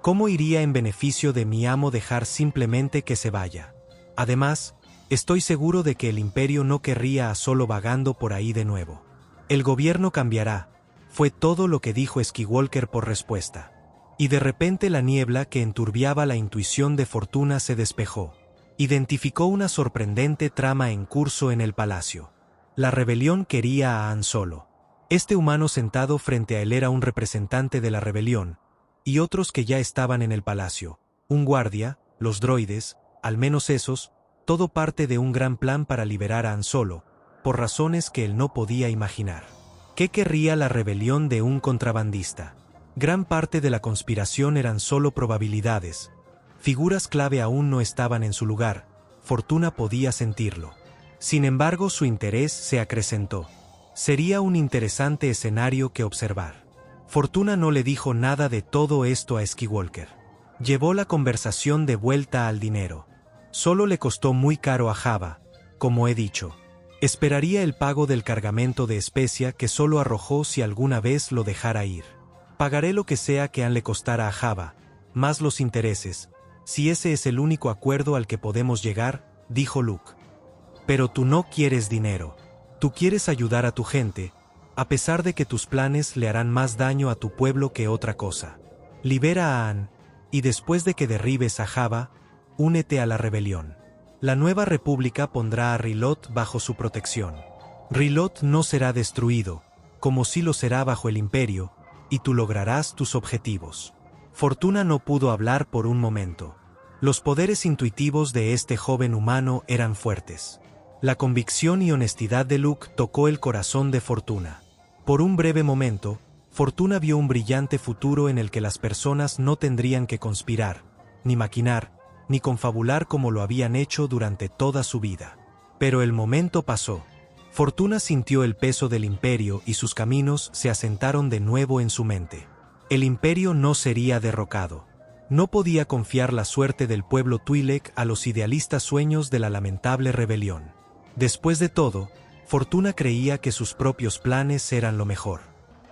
¿Cómo iría en beneficio de mi amo dejar simplemente que se vaya? Además, estoy seguro de que el imperio no querría a Solo vagando por ahí de nuevo. El gobierno cambiará, fue todo lo que dijo Skywalker por respuesta. Y de repente la niebla que enturbiaba la intuición de Fortuna se despejó. Identificó una sorprendente trama en curso en el palacio. La rebelión quería a Han Solo. Este humano sentado frente a él era un representante de la rebelión, y otros que ya estaban en el palacio, un guardia, los droides, al menos esos, todo parte de un gran plan para liberar a Han Solo, por razones que él no podía imaginar. ¿Qué querría la rebelión de un contrabandista? Gran parte de la conspiración eran solo probabilidades. Figuras clave aún no estaban en su lugar, Fortuna podía sentirlo. Sin embargo, su interés se acrecentó. Sería un interesante escenario que observar. Fortuna no le dijo nada de todo esto a Skywalker. Llevó la conversación de vuelta al dinero. Solo le costó muy caro a Jabba, como he dicho. Esperaría el pago del cargamento de especia que solo arrojó si alguna vez lo dejara ir. Pagaré lo que sea que Han le costara a Jabba, más los intereses, si ese es el único acuerdo al que podemos llegar, dijo Luke. Pero tú no quieres dinero. Tú quieres ayudar a tu gente, a pesar de que tus planes le harán más daño a tu pueblo que otra cosa. Libera a Han, y después de que derribes a Jabba, únete a la rebelión. La nueva república pondrá a Rilot bajo su protección. Rilot no será destruido, como sí lo será bajo el imperio, y tú lograrás tus objetivos. Fortuna no pudo hablar por un momento. Los poderes intuitivos de este joven humano eran fuertes. La convicción y honestidad de Luke tocó el corazón de Fortuna. Por un breve momento, Fortuna vio un brillante futuro en el que las personas no tendrían que conspirar, ni maquinar, ni confabular como lo habían hecho durante toda su vida. Pero el momento pasó. Fortuna sintió el peso del imperio y sus caminos se asentaron de nuevo en su mente. El imperio no sería derrocado. No podía confiar la suerte del pueblo Twi'lek a los idealistas sueños de la lamentable rebelión. Después de todo, Fortuna creía que sus propios planes eran lo mejor.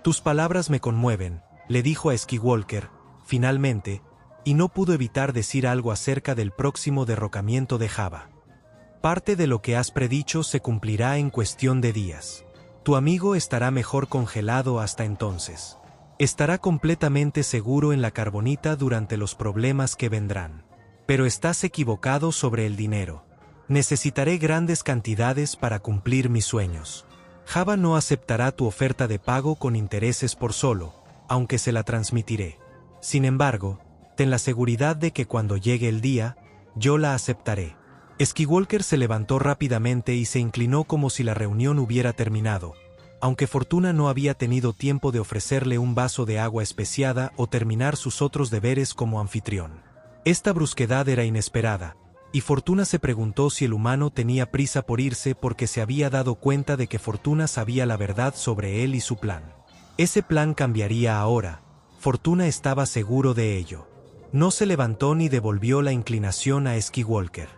«Tus palabras me conmueven», le dijo a Skywalker, finalmente, y no pudo evitar decir algo acerca del próximo derrocamiento de Jabba. «Parte de lo que has predicho se cumplirá en cuestión de días. Tu amigo estará mejor congelado hasta entonces. Estará completamente seguro en la carbonita durante los problemas que vendrán. Pero estás equivocado sobre el dinero. Necesitaré grandes cantidades para cumplir mis sueños. Jabba no aceptará tu oferta de pago con intereses por solo, aunque se la transmitiré. Sin embargo, ten la seguridad de que cuando llegue el día, yo la aceptaré». Skywalker se levantó rápidamente y se inclinó como si la reunión hubiera terminado, aunque Fortuna no había tenido tiempo de ofrecerle un vaso de agua especiada o terminar sus otros deberes como anfitrión. Esta brusquedad era inesperada, y Fortuna se preguntó si el humano tenía prisa por irse porque se había dado cuenta de que Fortuna sabía la verdad sobre él y su plan. Ese plan cambiaría ahora, Fortuna estaba seguro de ello. No se levantó ni devolvió la inclinación a Skywalker.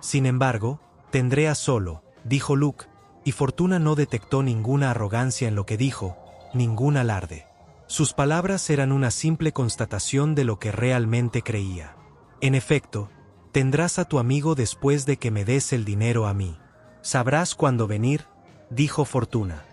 «Sin embargo, tendré a Solo», dijo Luke, y Fortuna no detectó ninguna arrogancia en lo que dijo, ningún alarde. Sus palabras eran una simple constatación de lo que realmente creía. «En efecto, tendrás a tu amigo después de que me des el dinero a mí. Sabrás cuándo venir», dijo Fortuna.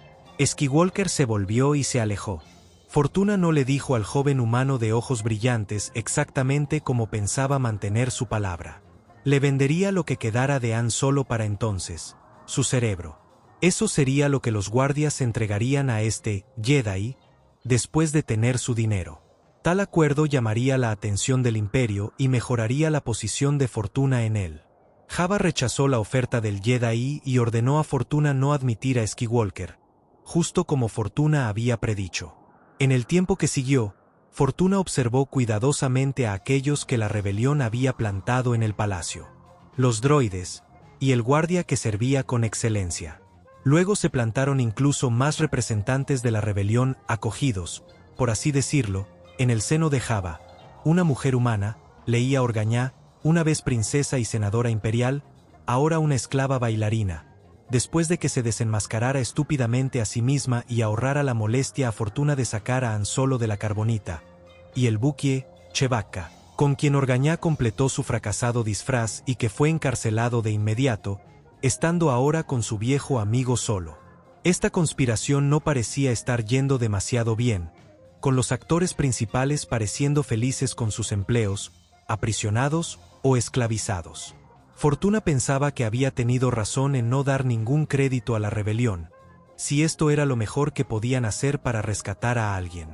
Skywalker se volvió y se alejó. Fortuna no le dijo al joven humano de ojos brillantes exactamente cómo pensaba mantener su palabra. Le vendería lo que quedara de Han Solo para entonces, su cerebro. Eso sería lo que los guardias entregarían a este Jedi después de tener su dinero. Tal acuerdo llamaría la atención del Imperio y mejoraría la posición de Fortuna en él. Jabba rechazó la oferta del Jedi y ordenó a Fortuna no admitir a Skywalker, justo como Fortuna había predicho. En el tiempo que siguió, Fortuna observó cuidadosamente a aquellos que la rebelión había plantado en el palacio. Los droides, y el guardia que servía con excelencia. Luego se plantaron incluso más representantes de la rebelión acogidos, por así decirlo, en el seno de Jabba. Una mujer humana, Leia Organa, una vez princesa y senadora imperial, ahora una esclava bailarina, después de que se desenmascarara estúpidamente a sí misma y ahorrara la molestia a Fortuna de sacar a Han Solo de la carbonita, y el Wookiee, Chewbacca, con quien Organa completó su fracasado disfraz y que fue encarcelado de inmediato, estando ahora con su viejo amigo Solo. Esta conspiración no parecía estar yendo demasiado bien, con los actores principales pareciendo felices con sus empleos, aprisionados o esclavizados. Fortuna pensaba que había tenido razón en no dar ningún crédito a la rebelión, si esto era lo mejor que podían hacer para rescatar a alguien.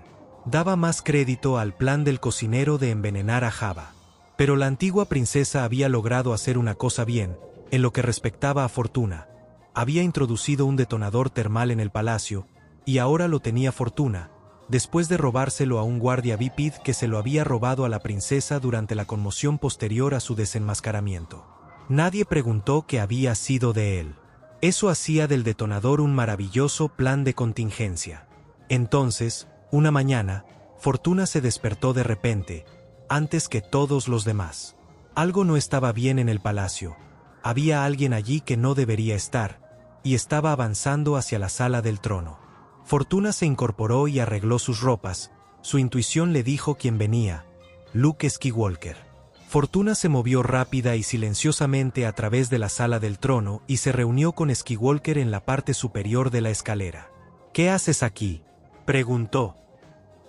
Daba más crédito al plan del cocinero de envenenar a Jabba. Pero la antigua princesa había logrado hacer una cosa bien, en lo que respectaba a Fortuna. Había introducido un detonador termal en el palacio, y ahora lo tenía Fortuna, después de robárselo a un guardia bípid que se lo había robado a la princesa durante la conmoción posterior a su desenmascaramiento. Nadie preguntó qué había sido de él. Eso hacía del detonador un maravilloso plan de contingencia. Entonces, una mañana, Fortuna se despertó de repente, antes que todos los demás. Algo no estaba bien en el palacio. Había alguien allí que no debería estar, y estaba avanzando hacia la sala del trono. Fortuna se incorporó y arregló sus ropas. Su intuición le dijo quién venía: Luke Skywalker. Fortuna se movió rápida y silenciosamente a través de la sala del trono y se reunió con Skywalker en la parte superior de la escalera. «¿Qué haces aquí?», preguntó.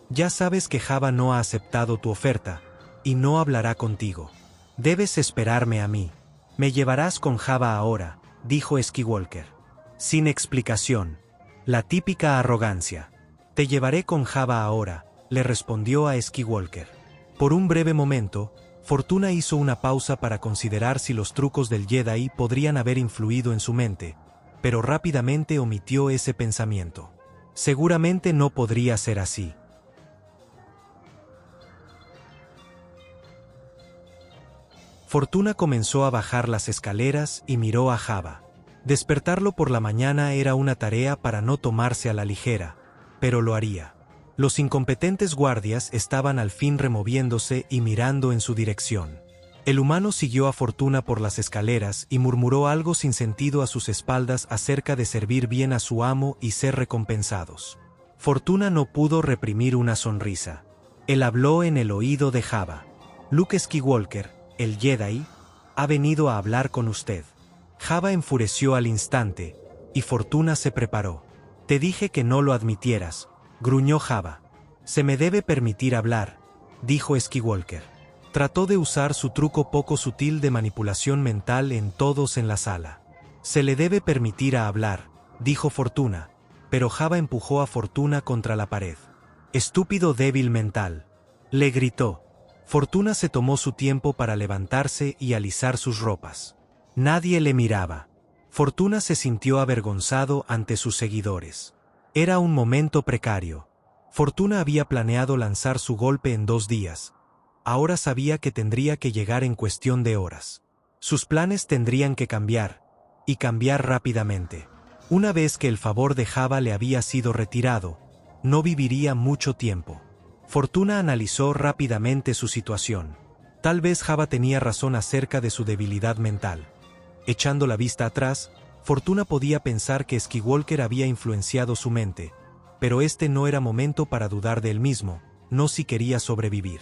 «Ya sabes que Jabba no ha aceptado tu oferta, y no hablará contigo. Debes esperarme a mí. Me llevarás con Jabba ahora», dijo Skywalker. Sin explicación. La típica arrogancia. «Te llevaré con Jabba ahora», le respondió a Skywalker. Por un breve momento, Fortuna hizo una pausa para considerar si los trucos del Jedi podrían haber influido en su mente, pero rápidamente omitió ese pensamiento. Seguramente no podría ser así. Fortuna comenzó a bajar las escaleras y miró a Java. Despertarlo por la mañana era una tarea para no tomarse a la ligera, pero lo haría. Los incompetentes guardias estaban al fin removiéndose y mirando en su dirección. El humano siguió a Fortuna por las escaleras y murmuró algo sin sentido a sus espaldas acerca de servir bien a su amo y ser recompensados. Fortuna no pudo reprimir una sonrisa. Él habló en el oído de Java. Luke Skywalker, el Jedi, ha venido a hablar con usted. Java enfureció al instante, y Fortuna se preparó. Te dije que no lo admitieras, gruñó Java. Se me debe permitir hablar, dijo Skywalker. Trató de usar su truco poco sutil de manipulación mental en todos en la sala. Se le debe permitir a hablar, dijo Fortuna, pero Java empujó a Fortuna contra la pared. Estúpido débil mental, le gritó. Fortuna se tomó su tiempo para levantarse y alisar sus ropas. Nadie le miraba. Fortuna se sintió avergonzado ante sus seguidores. Era un momento precario. Fortuna había planeado lanzar su golpe en 2 días. Ahora sabía que tendría que llegar en cuestión de horas. Sus planes tendrían que cambiar, y cambiar rápidamente. Una vez que el favor de Java le había sido retirado, no viviría mucho tiempo. Fortuna analizó rápidamente su situación. Tal vez Java tenía razón acerca de su debilidad mental. Echando la vista atrás, Fortuna podía pensar que Skywalker había influenciado su mente, pero este no era momento para dudar de él mismo, no si quería sobrevivir.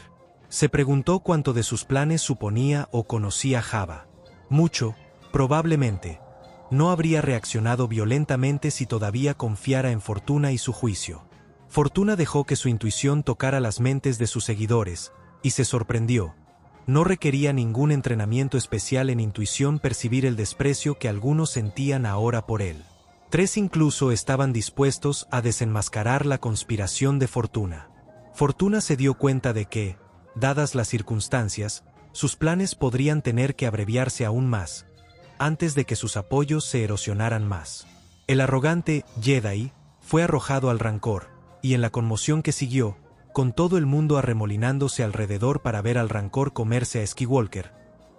Se preguntó cuánto de sus planes suponía o conocía Java. Mucho, probablemente. No habría reaccionado violentamente si todavía confiara en Fortuna y su juicio. Fortuna dejó que su intuición tocara las mentes de sus seguidores, y se sorprendió. No requería ningún entrenamiento especial en intuición percibir el desprecio que algunos sentían ahora por él. 3 incluso estaban dispuestos a desenmascarar la conspiración de Fortuna. Fortuna se dio cuenta de que, dadas las circunstancias, sus planes podrían tener que abreviarse aún más, antes de que sus apoyos se erosionaran más. El arrogante Jedi fue arrojado al rancor, y en la conmoción que siguió, con todo el mundo arremolinándose alrededor para ver al rancor comerse a Skywalker,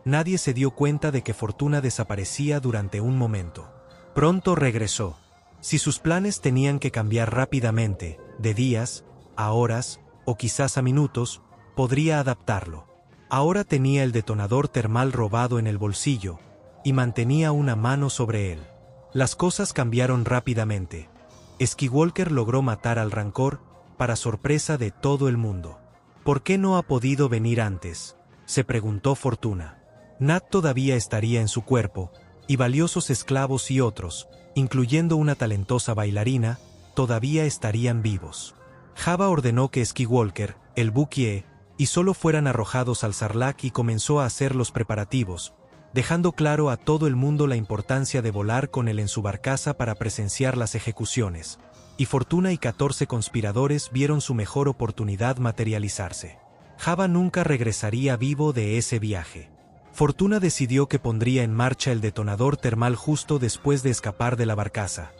nadie se dio cuenta de que Fortuna desaparecía durante un momento. Pronto regresó. Si sus planes tenían que cambiar rápidamente, de días, a horas, o quizás a minutos, podría adaptarlo. Ahora tenía el detonador termal robado en el bolsillo, y mantenía una mano sobre él. Las cosas cambiaron rápidamente. Skywalker logró matar al rancor, para sorpresa de todo el mundo. ¿Por qué no ha podido venir antes?, se preguntó Fortuna. Nat todavía estaría en su cuerpo, y valiosos esclavos y otros, incluyendo una talentosa bailarina, todavía estarían vivos. Java ordenó que Skywalker, el Bukie, y solo fueran arrojados al Sarlacc y comenzó a hacer los preparativos, dejando claro a todo el mundo la importancia de volar con él en su barcaza para presenciar las ejecuciones. Y Fortuna y 14 conspiradores vieron su mejor oportunidad materializarse. Java nunca regresaría vivo de ese viaje. Fortuna decidió que pondría en marcha el detonador termal justo después de escapar de la barcaza.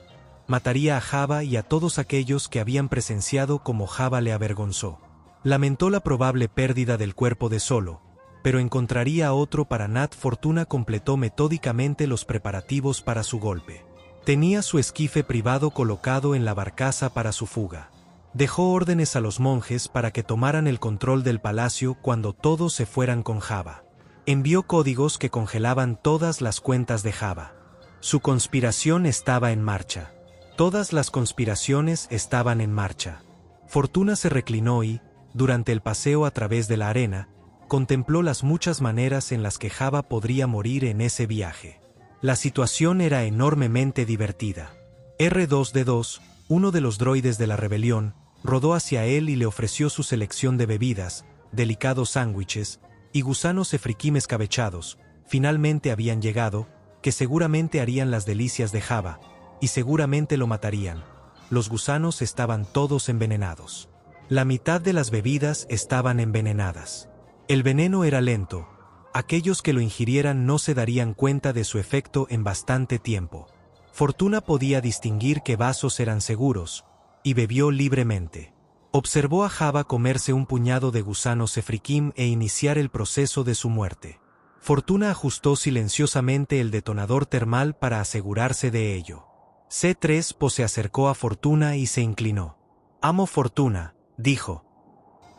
Mataría a Java y a todos aquellos que habían presenciado cómo Java le avergonzó. Lamentó la probable pérdida del cuerpo de Solo, pero encontraría a otro para Nat. Fortuna completó metódicamente los preparativos para su golpe. Tenía su esquife privado colocado en la barcaza para su fuga. Dejó órdenes a los monjes para que tomaran el control del palacio cuando todos se fueran con Java. Envió códigos que congelaban todas las cuentas de Java. Su conspiración estaba en marcha. Todas las conspiraciones estaban en marcha. Fortuna se reclinó y, durante el paseo a través de la arena, contempló las muchas maneras en las que Java podría morir en ese viaje. La situación era enormemente divertida. R2D2, uno de los droides de la rebelión, rodó hacia él y le ofreció su selección de bebidas, delicados sándwiches, y gusanos efriquim escabechados. Finalmente habían llegado, que seguramente harían las delicias de Java, y seguramente lo matarían. Los gusanos estaban todos envenenados. La mitad de las bebidas estaban envenenadas. El veneno era lento. Aquellos que lo ingirieran no se darían cuenta de su efecto en bastante tiempo. Fortuna podía distinguir qué vasos eran seguros, y bebió libremente. Observó a Java comerse un puñado de gusanos efriquim e iniciar el proceso de su muerte. Fortuna ajustó silenciosamente el detonador termal para asegurarse de ello. C3PO se acercó a Fortuna y se inclinó. «Amo Fortuna», dijo.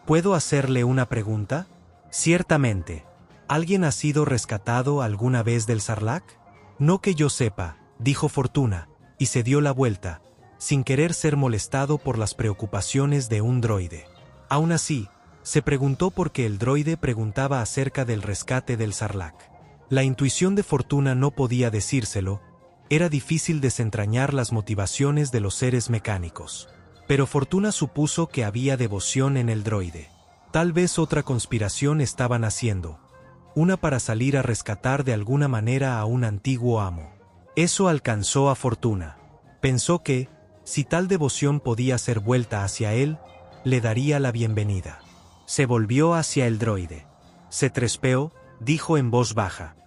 «¿Puedo hacerle una pregunta?» «Ciertamente. ¿Alguien ha sido rescatado alguna vez del Sarlacc?» «No que yo sepa», dijo Fortuna, y se dio la vuelta, sin querer ser molestado por las preocupaciones de un droide. Aún así, se preguntó por qué el droide preguntaba acerca del rescate del Sarlacc. La intuición de Fortuna no podía decírselo, era difícil desentrañar las motivaciones de los seres mecánicos. Pero Fortuna supuso que había devoción en el droide. Tal vez otra conspiración estaban haciendo, una para salir a rescatar de alguna manera a un antiguo amo. Eso alcanzó a Fortuna. Pensó que, si tal devoción podía ser vuelta hacia él, le daría la bienvenida. Se volvió hacia el droide. C3PO, dijo en voz baja.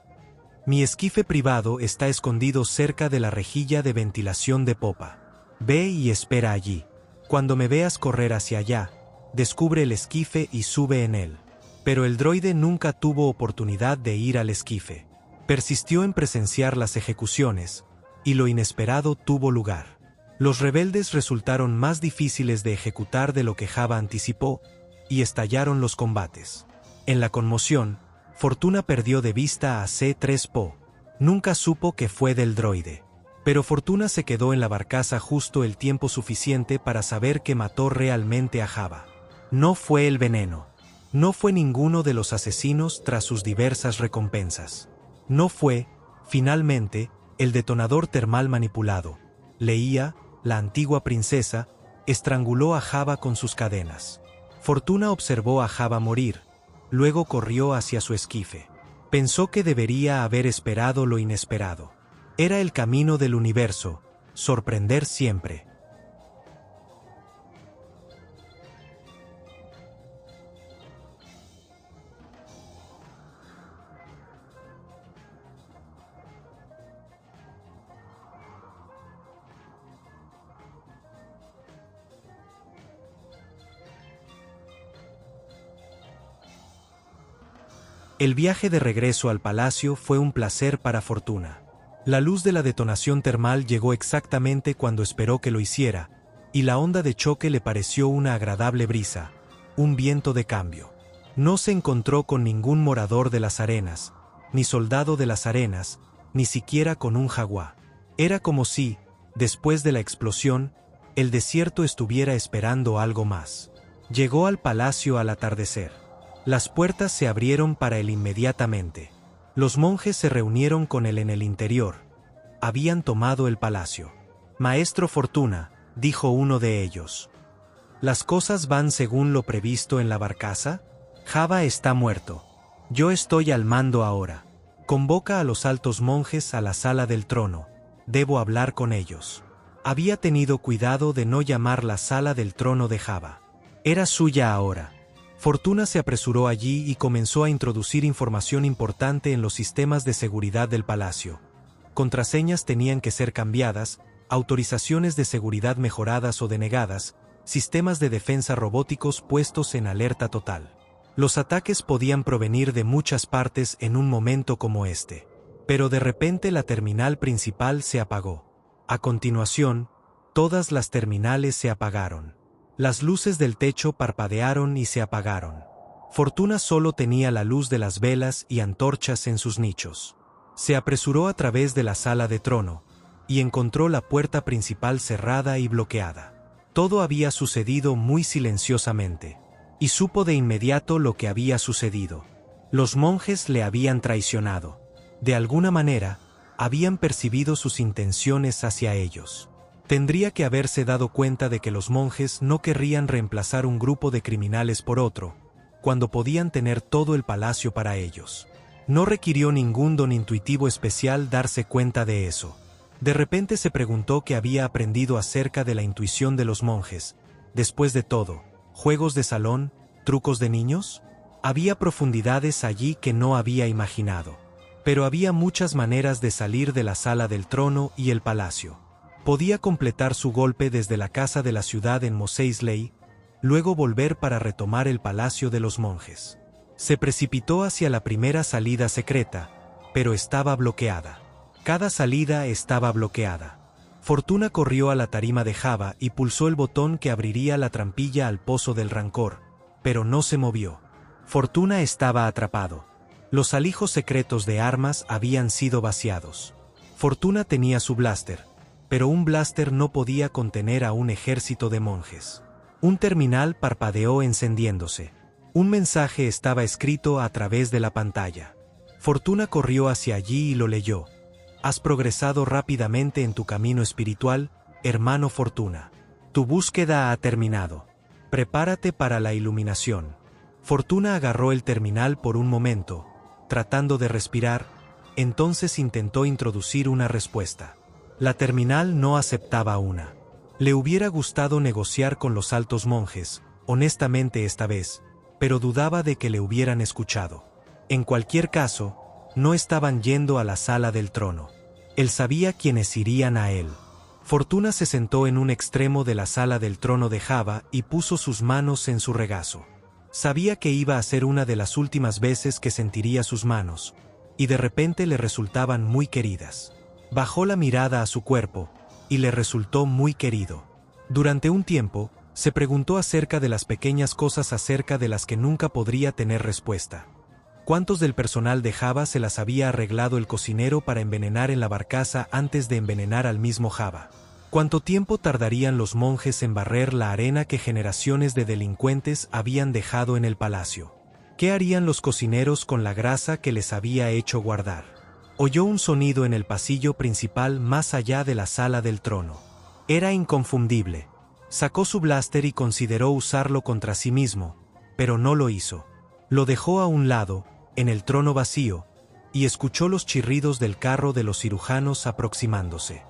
Mi esquife privado está escondido cerca de la rejilla de ventilación de popa. Ve y espera allí. Cuando me veas correr hacia allá, descubre el esquife y sube en él. Pero el droide nunca tuvo oportunidad de ir al esquife. Persistió en presenciar las ejecuciones, y lo inesperado tuvo lugar. Los rebeldes resultaron más difíciles de ejecutar de lo que Jabba anticipó, y estallaron los combates. En la conmoción, Fortuna perdió de vista a C3PO. Nunca supo que fue del droide. Pero Fortuna se quedó en la barcaza justo el tiempo suficiente para saber que mató realmente a Jabba. No fue el veneno. No fue ninguno de los asesinos tras sus diversas recompensas. No fue, finalmente, el detonador termal manipulado. Leia, la antigua princesa, estranguló a Jabba con sus cadenas. Fortuna observó a Jabba morir, luego corrió hacia su esquife. Pensó que debería haber esperado lo inesperado. Era el camino del universo, sorprender siempre. El viaje de regreso al palacio fue un placer para Fortuna. La luz de la detonación termal llegó exactamente cuando esperó que lo hiciera, y la onda de choque le pareció una agradable brisa, un viento de cambio. No se encontró con ningún morador de las arenas, ni soldado de las arenas, ni siquiera con un jaguar. Era como si, después de la explosión, el desierto estuviera esperando algo más. Llegó al palacio al atardecer. Las puertas se abrieron para él inmediatamente. Los monjes se reunieron con él en el interior. Habían tomado el palacio. Maestro Fortuna, dijo uno de ellos. ¿Las cosas van según lo previsto en la barcaza? Jabba está muerto. Yo estoy al mando ahora. Convoca a los altos monjes a la sala del trono. Debo hablar con ellos. Había tenido cuidado de no llamar la sala del trono de Jabba. Era suya ahora. Fortuna se apresuró allí y comenzó a introducir información importante en los sistemas de seguridad del palacio. Contraseñas tenían que ser cambiadas, autorizaciones de seguridad mejoradas o denegadas, sistemas de defensa robóticos puestos en alerta total. Los ataques podían provenir de muchas partes en un momento como este. Pero de repente la terminal principal se apagó. A continuación, todas las terminales se apagaron. Las luces del techo parpadearon y se apagaron. Fortuna solo tenía la luz de las velas y antorchas en sus nichos. Se apresuró a través de la sala de trono, y encontró la puerta principal cerrada y bloqueada. Todo había sucedido muy silenciosamente, y supo de inmediato lo que había sucedido. Los monjes le habían traicionado. De alguna manera, habían percibido sus intenciones hacia ellos. Tendría que haberse dado cuenta de que los monjes no querrían reemplazar un grupo de criminales por otro, cuando podían tener todo el palacio para ellos. No requirió ningún don intuitivo especial darse cuenta de eso. De repente se preguntó qué había aprendido acerca de la intuición de los monjes. Después de todo, ¿juegos de salón, trucos de niños? Había profundidades allí que no había imaginado. Pero había muchas maneras de salir de la sala del trono y el palacio. Podía completar su golpe desde la casa de la ciudad en Mos Eisley, luego volver para retomar el palacio de los monjes. Se precipitó hacia la primera salida secreta, pero estaba bloqueada. Cada salida estaba bloqueada. Fortuna corrió a la tarima de Java y pulsó el botón que abriría la trampilla al pozo del rancor, pero no se movió. Fortuna estaba atrapado. Los alijos secretos de armas habían sido vaciados. Fortuna tenía su blaster, pero un blaster no podía contener a un ejército de monjes. Un terminal parpadeó encendiéndose. Un mensaje estaba escrito a través de la pantalla. Fortuna corrió hacia allí y lo leyó. Has progresado rápidamente en tu camino espiritual, hermano Fortuna. Tu búsqueda ha terminado. Prepárate para la iluminación. Fortuna agarró el terminal por un momento, tratando de respirar, entonces intentó introducir una respuesta. La terminal no aceptaba una. Le hubiera gustado negociar con los altos monjes, honestamente esta vez, pero dudaba de que le hubieran escuchado. En cualquier caso, no estaban yendo a la sala del trono. Él sabía quiénes irían a él. Fortuna se sentó en un extremo de la sala del trono de Java y puso sus manos en su regazo. Sabía que iba a ser una de las últimas veces que sentiría sus manos, y de repente le resultaban muy queridas. Bajó la mirada a su cuerpo, y le resultó muy querido. Durante un tiempo, se preguntó acerca de las pequeñas cosas acerca de las que nunca podría tener respuesta. ¿Cuántos del personal de Java se las había arreglado el cocinero para envenenar en la barcaza antes de envenenar al mismo Java? ¿Cuánto tiempo tardarían los monjes en barrer la arena que generaciones de delincuentes habían dejado en el palacio? ¿Qué harían los cocineros con la grasa que les había hecho guardar? Oyó un sonido en el pasillo principal más allá de la sala del trono. Era inconfundible. Sacó su blaster y consideró usarlo contra sí mismo, pero no lo hizo. Lo dejó a un lado, en el trono vacío, y escuchó los chirridos del carro de los cirujanos aproximándose.